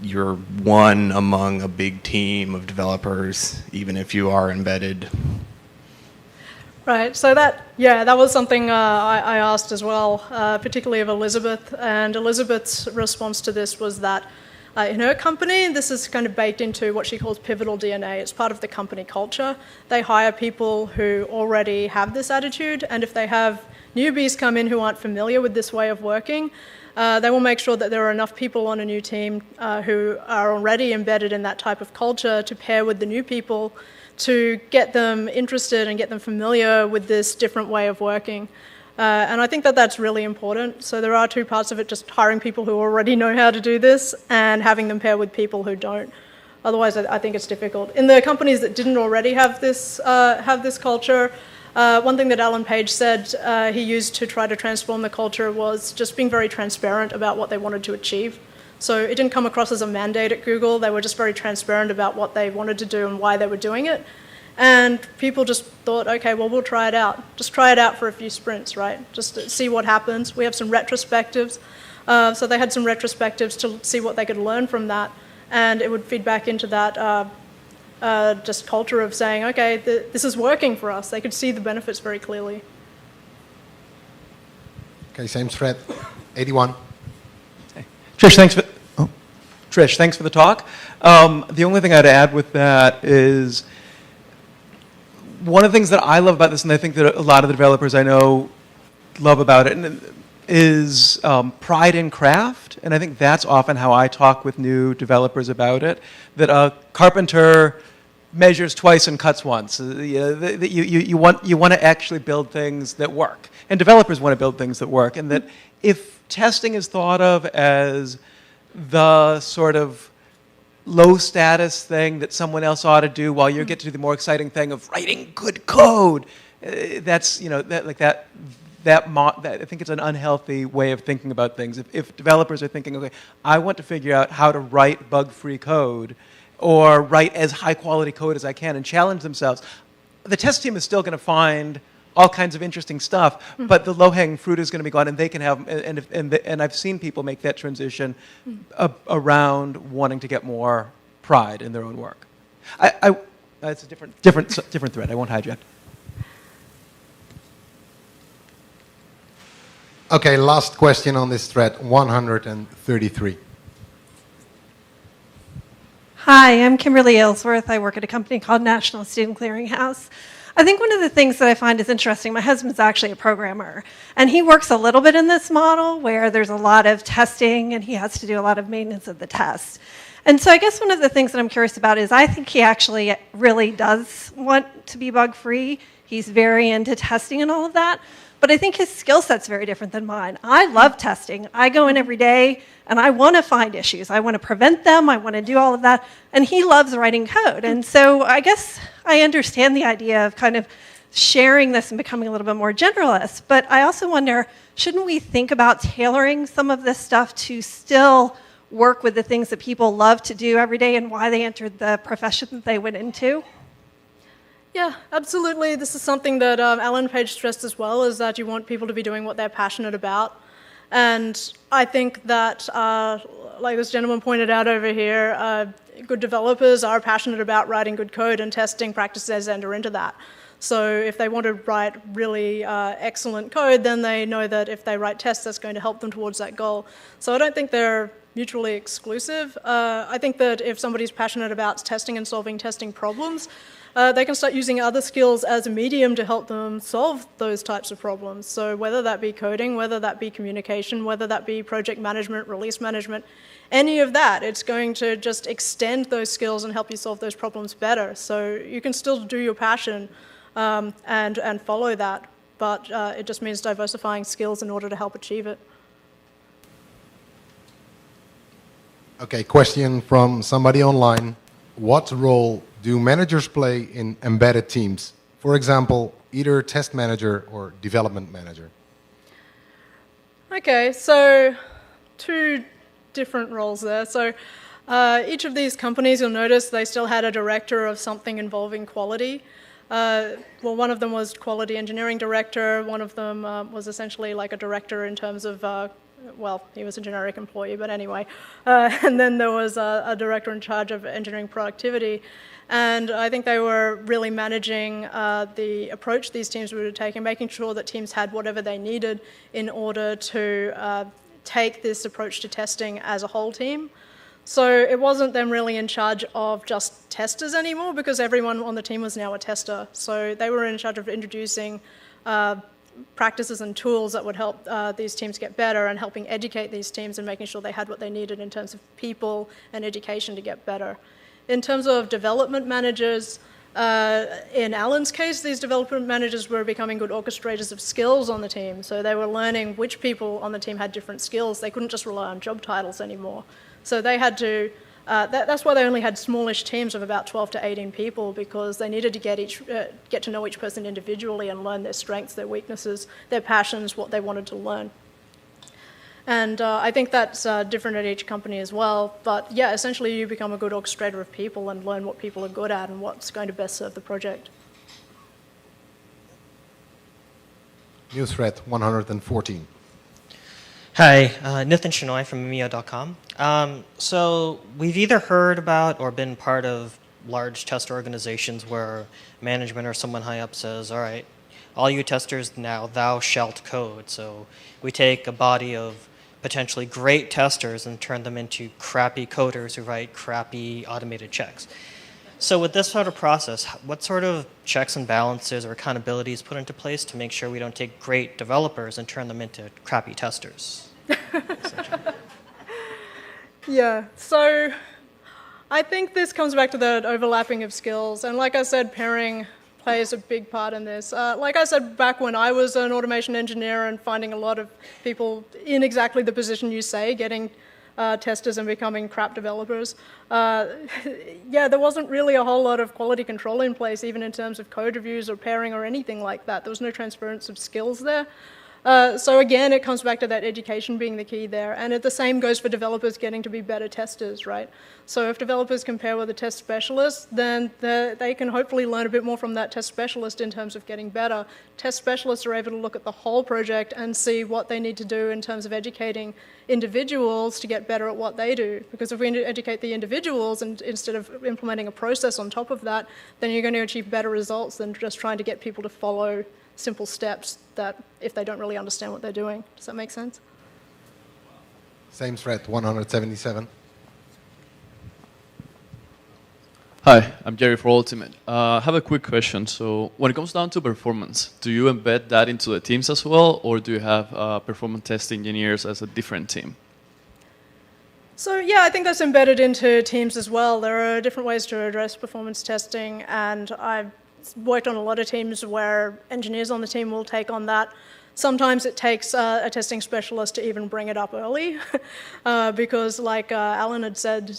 You're one among a big team of developers, even if you are embedded. Right, so that was something I asked as well, particularly of Elizabeth, and Elizabeth's response to this was that in her company, this is kind of baked into what she calls pivotal DNA. It's part of the company culture. They hire people who already have this attitude, and if they have newbies come in who aren't familiar with this way of working, they will make sure that there are enough people on a new team who are already embedded in that type of culture to pair with the new people to get them interested and get them familiar with this different way of working. And I think that that's really important. So there are two parts of it, just hiring people who already know how to do this and having them pair with people who don't. Otherwise, I think it's difficult. In the companies that didn't already have this culture, one thing that Alan Page said he used to try to transform the culture was just being very transparent about what they wanted to achieve. So it didn't come across as a mandate at Google. They were just very transparent about what they wanted to do and why they were doing it. And people just thought, okay, well, we'll try it out. Just try it out for a few sprints, right? Just to see what happens. We have some retrospectives. So they had some retrospectives to see what they could learn from that. And it would feed back into that just culture of saying, okay, this is working for us. They could see the benefits very clearly. Okay, same thread. 81. Trish, thanks for the talk. The only thing I'd add with that is one of the things that I love about this, and I think that a lot of the developers I know love about it, is pride in craft. And I think that's often how I talk with new developers about it, that a carpenter measures twice and cuts once. You want to actually build things that work. And developers want to build things that work. And that if testing is thought of as the sort of low status thing that someone else ought to do while you get to do the more exciting thing of writing good code, that's, I think it's an unhealthy way of thinking about things. If developers are thinking, okay, I want to figure out how to write bug-free code or write as high-quality code as I can and challenge themselves, the test team is still going to find all kinds of interesting stuff, but the low-hanging fruit is going to be gone, and they can have, and I've seen people make that transition around wanting to get more pride in their own work. It's a different thread. I won't hijack. Okay, last question on this thread, 133. Hi, I'm Kimberly Ellsworth. I work at a company called National Student Clearinghouse. I think one of the things that I find is interesting, my husband's actually a programmer, and he works a little bit in this model where there's a lot of testing and he has to do a lot of maintenance of the test. And so I guess one of the things that I'm curious about is I think he actually really does want to be bug-free. He's very into testing and all of that. But I think his skill set's very different than mine. I love testing. I go in every day and I want to find issues. I want to prevent them. I want to do all of that. And he loves writing code. And so I guess I understand the idea of kind of sharing this and becoming a little bit more generalist. But I also wonder, shouldn't we think about tailoring some of this stuff to still work with the things that people love to do every day and why they entered the profession that they went into? Yeah, absolutely. This is something that Alan Page stressed as well, is that you want people to be doing what they're passionate about. And I think that, like this gentleman pointed out over here, good developers are passionate about writing good code, and testing practices enter into that. So if they want to write really excellent code, then they know that if they write tests, that's going to help them towards that goal. So I don't think they're mutually exclusive. I think that if somebody's passionate about testing and solving testing problems, they can start using other skills as a medium to help them solve those types of problems. So whether that be coding, whether that be communication, whether that be project management, release management, any of that, it's going to just extend those skills and help you solve those problems better. So you can still do your passion and follow that, but it just means diversifying skills in order to help achieve it. Okay, question from somebody online. What role do managers play in embedded teams? For example, either test manager or development manager. Okay, so two different roles there. So each of these companies, you'll notice they still had a director of something involving quality. Well, one of them was quality engineering director. One of them was essentially like a director in terms of, well, he was a generic employee, but anyway. And then there was a director in charge of engineering productivity. And I think they were really managing the approach these teams were taking, making sure that teams had whatever they needed in order to take this approach to testing as a whole team. So it wasn't them really in charge of just testers anymore, because everyone on the team was now a tester. So they were in charge of introducing practices and tools that would help these teams get better, and helping educate these teams and making sure they had what they needed in terms of people and education to get better. In terms of development managers, in Alan's case, these development managers were becoming good orchestrators of skills on the team. So they were learning which people on the team had different skills. They couldn't just rely on job titles anymore. So they had to, that's why they only had smallish teams of about 12 to 18 people, because they needed to get to know each person individually and learn their strengths, their weaknesses, their passions, what they wanted to learn. And I think that's different at each company as well. But yeah, essentially you become a good orchestrator of people and learn what people are good at and what's going to best serve the project. New thread 114. Hi, Nithin Shenoy from Mimeo.com. So we've either heard about or been part of large test organizations where management or someone high up says, all right, all you testers now, thou shalt code. So we take a body of potentially great testers and turn them into crappy coders who write crappy automated checks. So with this sort of process, what sort of checks and balances or accountabilities put into place to make sure we don't take great developers and turn them into crappy testers? Yeah, so I think this comes back to the overlapping of skills. And like I said, pairing plays a big part in this. Like I said, back when I was an automation engineer and finding a lot of people in exactly the position you say, getting testers and becoming crap developers, yeah, there wasn't really a whole lot of quality control in place, even in terms of code reviews or pairing or anything like that. There was no transference of skills there. So again, it comes back to that education being the key there. And the same goes for developers getting to be better testers, right? So if developers can pair with a test specialist, then they can hopefully learn a bit more from that test specialist in terms of getting better. Test specialists are able to look at the whole project and see what they need to do in terms of educating individuals to get better at what they do. Because if we educate the individuals and instead of implementing a process on top of that, then you're going to achieve better results than just trying to get people to follow simple steps that if they don't really understand what they're doing. Does that make sense? Same thread, 177. Hi, I'm Jerry for Ultimate. I have a quick question. So when it comes down to performance, do you embed that into the teams as well, or do you have performance test engineers as a different team? So yeah, I think that's embedded into teams as well. There are different ways to address performance testing, and I've worked on a lot of teams where engineers on the team will take on that. Sometimes it takes a testing specialist to even bring it up early because like Alan had said,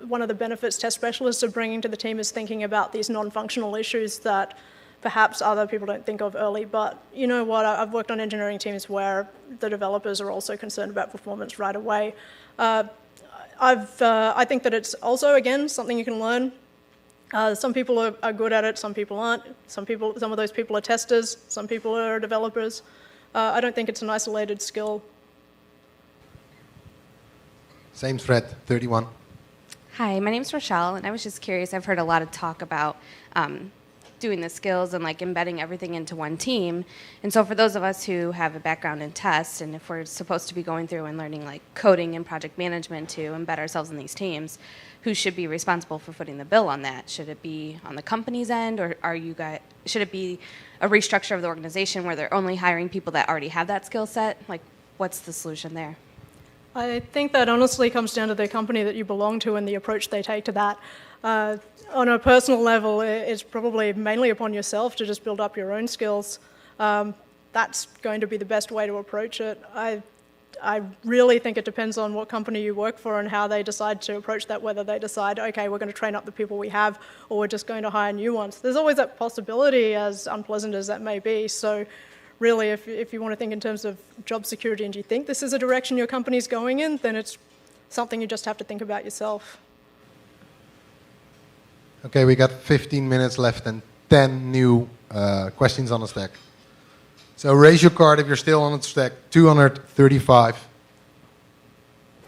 one of the benefits test specialists are bringing to the team is thinking about these non-functional issues that perhaps other people don't think of early. But you know what, I've worked on engineering teams where the developers are also concerned about performance right away. I think that it's also, again, something you can learn. Some people are good at it, some people aren't. Some of those people are testers, some people are developers. I don't think it's an isolated skill. Same thread, 31. Hi, my name's Rochelle, and I was just curious. I've heard a lot of talk about doing the skills and like embedding everything into one team. And so for those of us who have a background in tests, and if we're supposed to be going through and learning like coding and project management to embed ourselves in these teams, who should be responsible for footing the bill on that? Should it be on the company's end, or should it be a restructure of the organization where they're only hiring people that already have that skill set? Like, what's the solution there? I think that honestly comes down to the company that you belong to and the approach they take to that. On a personal level, it's probably mainly upon yourself to just build up your own skills. That's going to be the best way to approach it. I really think it depends on what company you work for and how they decide to approach that, whether they decide, okay, we're going to train up the people we have, or we're just going to hire new ones. There's always that possibility, as unpleasant as that may be. So really, if you want to think in terms of job security and you think this is a direction your company's going in, then it's something you just have to think about yourself. Okay, we got 15 minutes left and 10 new questions on the stack. So raise your card if you're still on the stack. 235.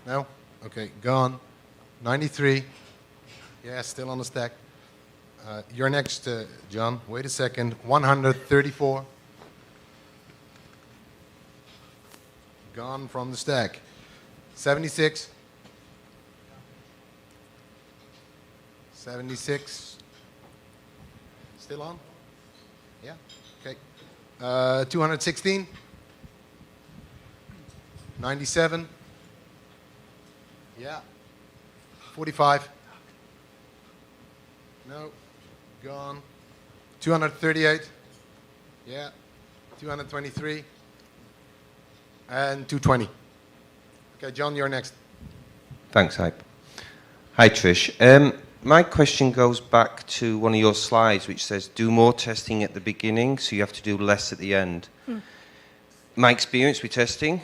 No? Okay, gone. 93. Yeah, still on the stack. You're next, John. Wait a second. 134. Gone from the stack. 76. 76. Still on? Yeah? Okay. 216. 97. Yeah. 45. No. Gone. 238. Yeah. 223. And 220. Okay, John, you're next. Thanks, Hype. Hi, Trish. My question goes back to one of your slides, which says do more testing at the beginning, so you have to do less at the end. My experience with testing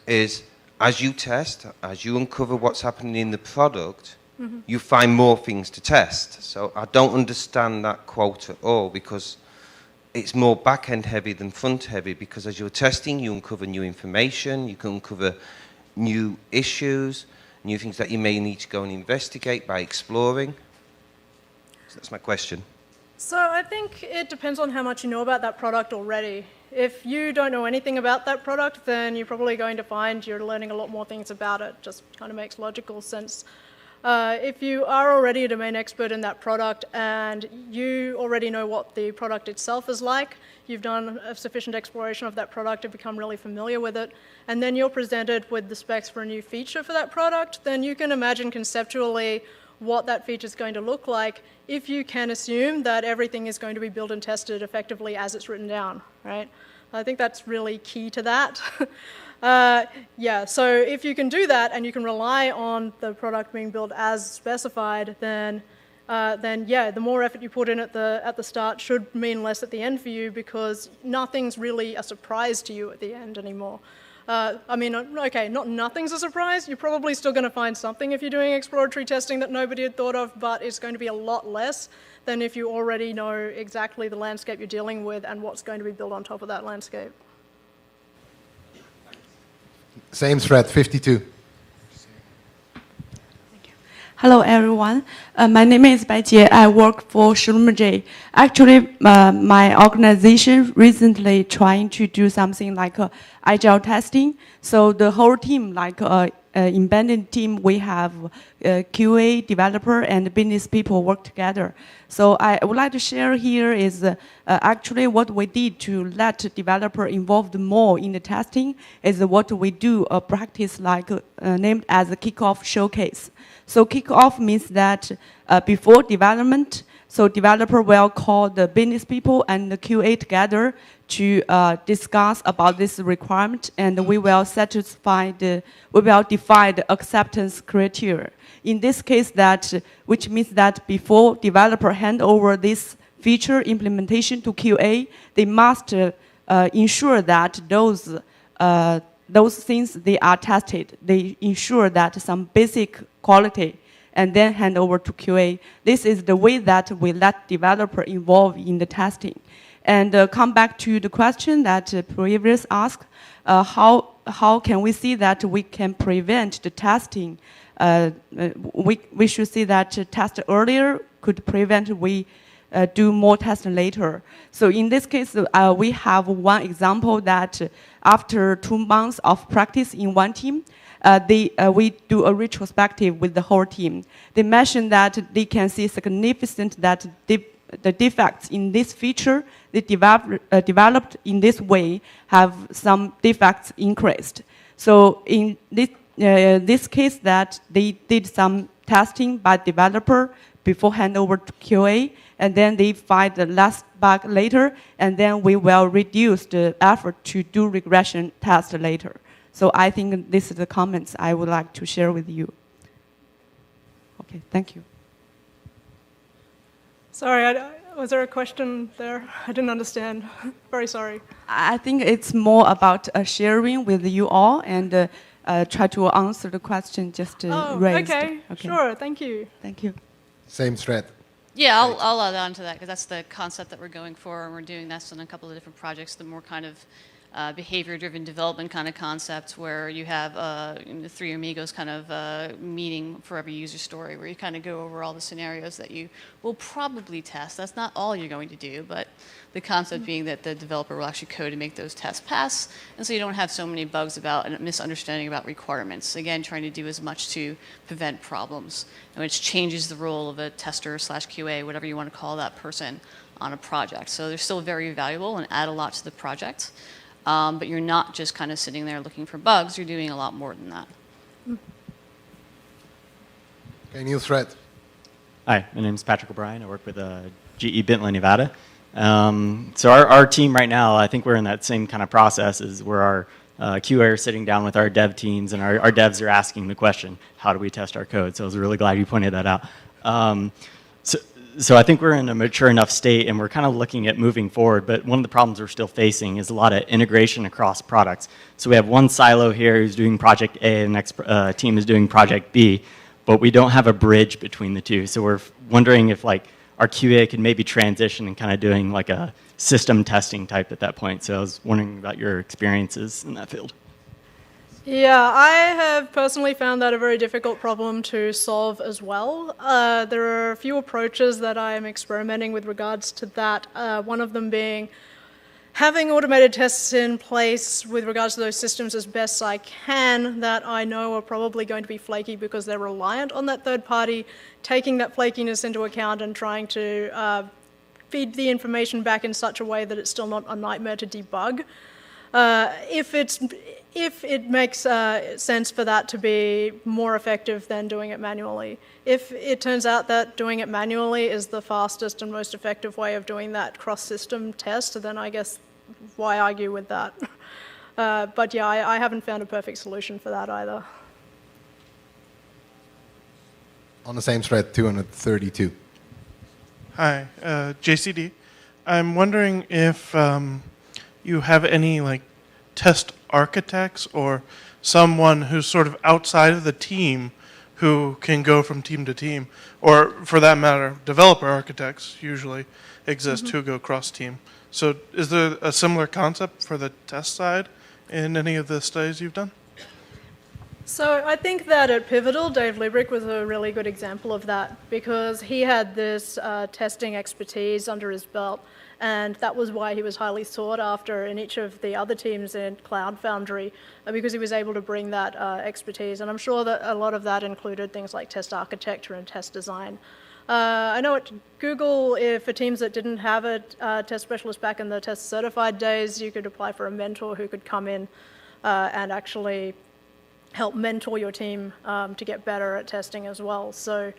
is as you test, as you uncover what's happening in the product, you find more things to test. So I don't understand that quote at all, because it's more back-end heavy than front-heavy, because as you're testing, you uncover new information, you can uncover new issues, new things that you may need to go and investigate by exploring. So that's my question. So I think it depends on how much you know about that product already. If you don't know anything about that product, then you're probably going to find you're learning a lot more things about it. Just kind of makes logical sense. If you are already a domain expert in that product and you already know what the product itself is like, you've done a sufficient exploration of that product to become really familiar with it, and then you're presented with the specs for a new feature for that product, then you can imagine conceptually what that feature is going to look like if you can assume that everything is going to be built and tested effectively as it's written down, right? I think that's really key to that. Yeah, so if you can do that and you can rely on the product being built as specified, then yeah, the more effort you put in at the start should mean less at the end for you, because nothing's really a surprise to you at the end anymore. I mean, okay, not nothing's a surprise. You're probably still going to find something if you're doing exploratory testing that nobody had thought of, but it's going to be a lot less than if you already know exactly the landscape you're dealing with and what's going to be built on top of that landscape. Same thread, 52. Hello, everyone. My name is Bai Jie. I work for Schlumberger. Actually, my organization recently trying to do something like agile testing. So the whole team, like embedded team, we have QA, developer, and business people work together. So I would like to share here is actually what we did to let developer involved more in the testing is what we do a practice like named as a kickoff showcase. So kickoff means that before development, so developer will call the business people and the QA together to discuss about this requirement, and we will define the acceptance criteria. In this case, which means that before developer hand over this feature implementation to QA, they must ensure that those things they are tested. They ensure that some basic quality, and then hand over to QA. This is the way that we let developer involved in the testing. And come back to the question that previous asked, how can we see that we can prevent the testing? We should see that test earlier could prevent we do more testing later. So in this case, we have one example that after 2 months of practice in one team, we do a retrospective with the whole team. They mentioned that they can see significant that the defects in this feature they developed in this way have some defects increased. So in this case that they did some testing by developer before hand over to QA, and then they find the last bug later, and then we will reduce the effort to do regression test later. So I think this is the comments I would like to share with you. Okay, thank you. Sorry, was there a question there? I didn't understand. Very sorry. I think it's more about sharing with you all and try to answer the question just raised. Okay, sure, thank you. Thank you. Same thread. Yeah, I'll add on to that because that's the concept that we're going for, and we're doing this on a couple of different projects. The more kind of behavior-driven development kind of concept, where you have the three amigos kind of meeting for every user story, where you kind of go over all the scenarios that you will probably test. That's not all you're going to do, but the concept being that the developer will actually code and make those tests pass, and so you don't have so many bugs about and misunderstanding about requirements. Again, trying to do as much to prevent problems, which changes the role of a tester / QA, whatever you want to call that person, on a project. So they're still very valuable and add a lot to the project. But you're not just kind of sitting there looking for bugs, you're doing a lot more than that. Okay, new thread. Hi, my name is Patrick O'Brien. I work with GE Bentley, Nevada. So our team right now, I think we're in that same kind of process as where our QA are sitting down with our dev teams, and our devs are asking the question, how do we test our code? So I was really glad you pointed that out. So I think we're in a mature enough state, and we're kind of looking at moving forward, but one of the problems we're still facing is a lot of integration across products. So we have one silo here who's doing project A, and the next team is doing project B, but we don't have a bridge between the two. So we're wondering if like our QA could maybe transition and kind of doing like a system testing type at that point. So I was wondering about your experiences in that field. Yeah, I have personally found that a very difficult problem to solve as well. There are a few approaches that I am experimenting with regards to that, one of them being having automated tests in place with regards to those systems as best I can that I know are probably going to be flaky because they're reliant on that third party, taking that flakiness into account and trying to feed the information back in such a way that it's still not a nightmare to debug. If it makes sense for that to be more effective than doing it manually. If it turns out that doing it manually is the fastest and most effective way of doing that cross-system test, then I guess why argue with that? But yeah, I haven't found a perfect solution for that either. On the same thread, 232. Hi, JCD. I'm wondering if you have any like test architects or someone who's sort of outside of the team who can go from team to team, or for that matter, developer architects usually exist who go cross-team. So is there a similar concept for the test side in any of the studies you've done? So I think that at Pivotal, Dave Liebrecht was a really good example of that because he had this testing expertise under his belt, and that was why he was highly sought after in each of the other teams in Cloud Foundry, because he was able to bring that expertise. And I'm sure that a lot of that included things like test architecture and test design. I know at Google, for teams that didn't have a test specialist back in the test certified days, you could apply for a mentor who could come in and actually help mentor your team to get better at testing as well. So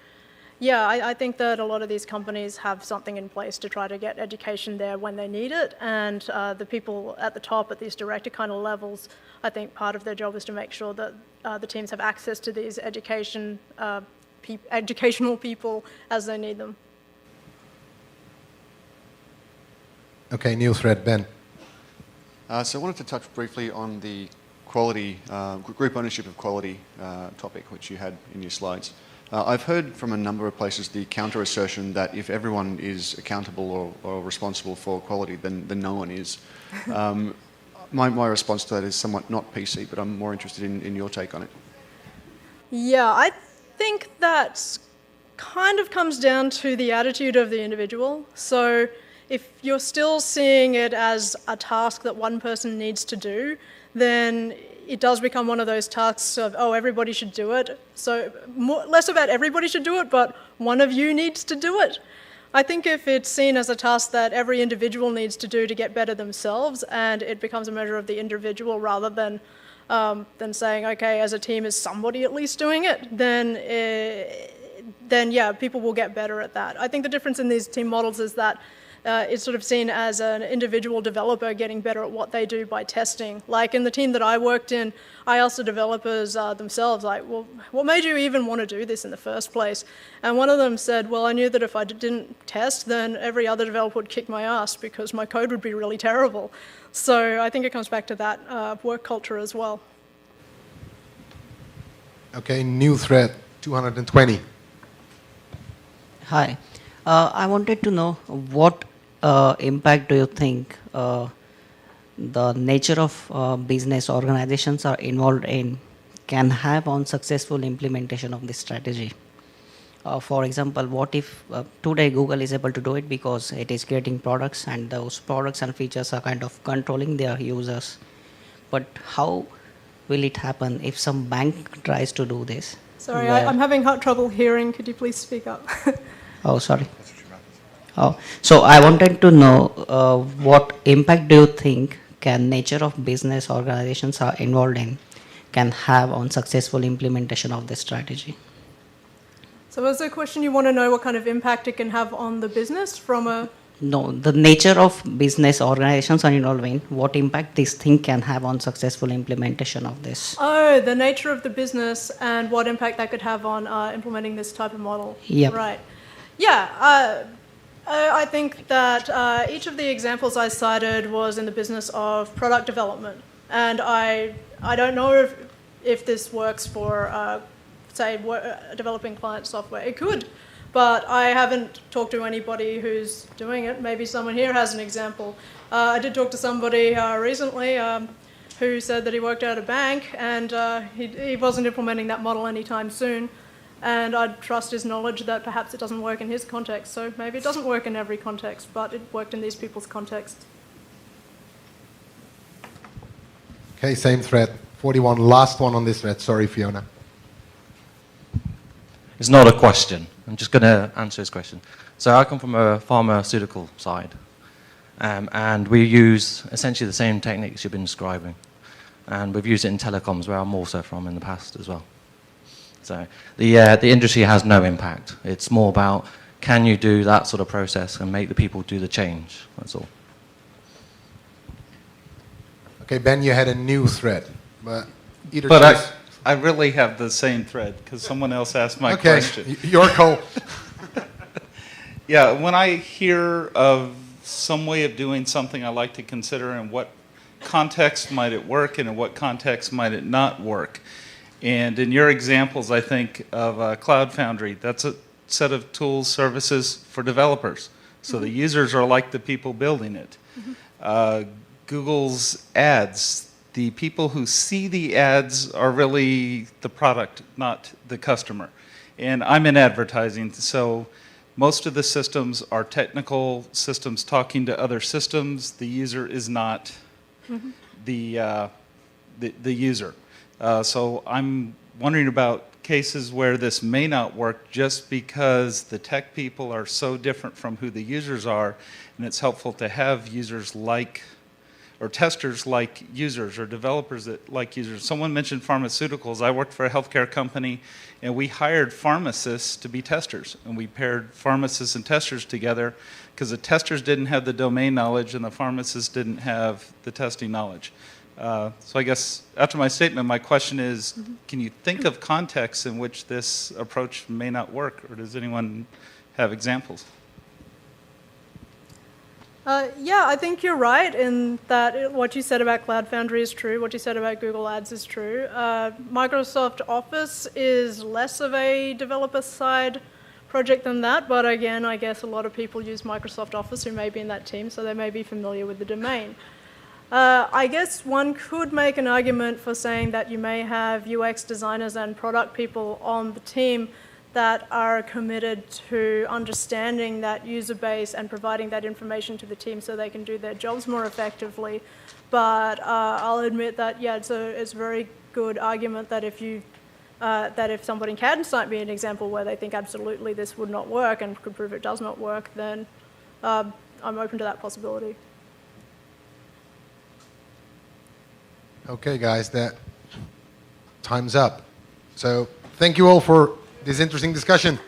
yeah, I think that a lot of these companies have something in place to try to get education there when they need it, and the people at the top at these director kind of levels, I think part of their job is to make sure that the teams have access to these educational people as they need them. Okay, new thread, Ben. So I wanted to touch briefly on the quality, group ownership of quality topic, which you had in your slides. I've heard from a number of places the counter-assertion that if everyone is accountable or responsible for quality, then no one is. My response to that is somewhat not PC, but I'm more interested in your take on it. Yeah, I think that kind of comes down to the attitude of the individual. So if you're still seeing it as a task that one person needs to do, then it does become one of those tasks of, oh, everybody should do it. So less about everybody should do it, but one of you needs to do it. I think if it's seen as a task that every individual needs to do to get better themselves, and it becomes a measure of the individual rather than saying, okay, as a team, is somebody at least doing it, then yeah, people will get better at that. I think the difference in these team models is that it's sort of seen as an individual developer getting better at what they do by testing. Like in the team that I worked in, I asked the developers themselves, like, well, what made you even want to do this in the first place? And one of them said, well, I knew that if I didn't test, then every other developer would kick my ass because my code would be really terrible. So I think it comes back to that work culture as well. Okay, new thread, 220. Hi. I wanted to know what impact do you think the nature of business organizations are involved in can have on successful implementation of this strategy? For example, what if today Google is able to do it because it is creating products and those products and features are kind of controlling their users. But how will it happen if some bank tries to do this? Sorry, I'm having trouble hearing. Could you please speak up? Oh, sorry. Oh, so I wanted to know what impact do you think can nature of business organizations are involved in can have on successful implementation of this strategy? So was the question you want to know what kind of impact it can have on the business from a... No, the nature of business organizations are involved in, what impact this thing can have on successful implementation of this. Oh, the nature of the business and what impact that could have on implementing this type of model. Yep. Right. Yeah, I think that each of the examples I cited was in the business of product development. And I don't know if this works for, say, developing client software. It could. But I haven't talked to anybody who's doing it. Maybe someone here has an example. I did talk to somebody recently who said that he worked at a bank and he wasn't implementing that model anytime soon. And I'd trust his knowledge that perhaps it doesn't work in his context. So maybe it doesn't work in every context, but it worked in these people's context. Okay, same thread. 41, last one on this thread. Sorry, Fiona. It's not a question. I'm just going to answer this question. So I come from a pharmaceutical side, and we use essentially the same techniques you've been describing. And we've used it in telecoms, where I'm also from in the past as well. So the industry has no impact. It's more about, can you do that sort of process and make the people do the change? That's all. Okay, Ben, you had a new thread. But I really have the same thread because someone else asked my okay, question. Your call. Yeah, when I hear of some way of doing something, I like to consider in what context might it work and in what context might it not work. And in your examples, I think of Cloud Foundry. That's a set of tools, services for developers. So the users are like the people building it. Google's ads. The people who see the ads are really the product, not the customer. And I'm in advertising, so most of the systems are technical systems talking to other systems. The user is not the user. So I'm wondering about cases where this may not work just because the tech people are so different from who the users are, and it's helpful to have users like, or testers like users, or developers that like users. Someone mentioned pharmaceuticals. I worked for a healthcare company, and we hired pharmacists to be testers. And we paired pharmacists and testers together because the testers didn't have the domain knowledge and the pharmacists didn't have the testing knowledge. So I guess after my statement, my question is, can you think of contexts in which this approach may not work, or does anyone have examples? Yeah, I think you're right in that what you said about Cloud Foundry is true, what you said about Google Ads is true. Microsoft Office is less of a developer side project than that, but again, I guess a lot of people use Microsoft Office who may be in that team, so they may be familiar with the domain. I guess one could make an argument for saying that you may have UX designers and product people on the team that are committed to understanding that user base and providing that information to the team so they can do their jobs more effectively. But I'll admit that, yeah, it's a very good argument that if somebody can cite me an example where they think absolutely this would not work and could prove it does not work, then I'm open to that possibility. Okay, guys, that time's up. So thank you all for this interesting discussion.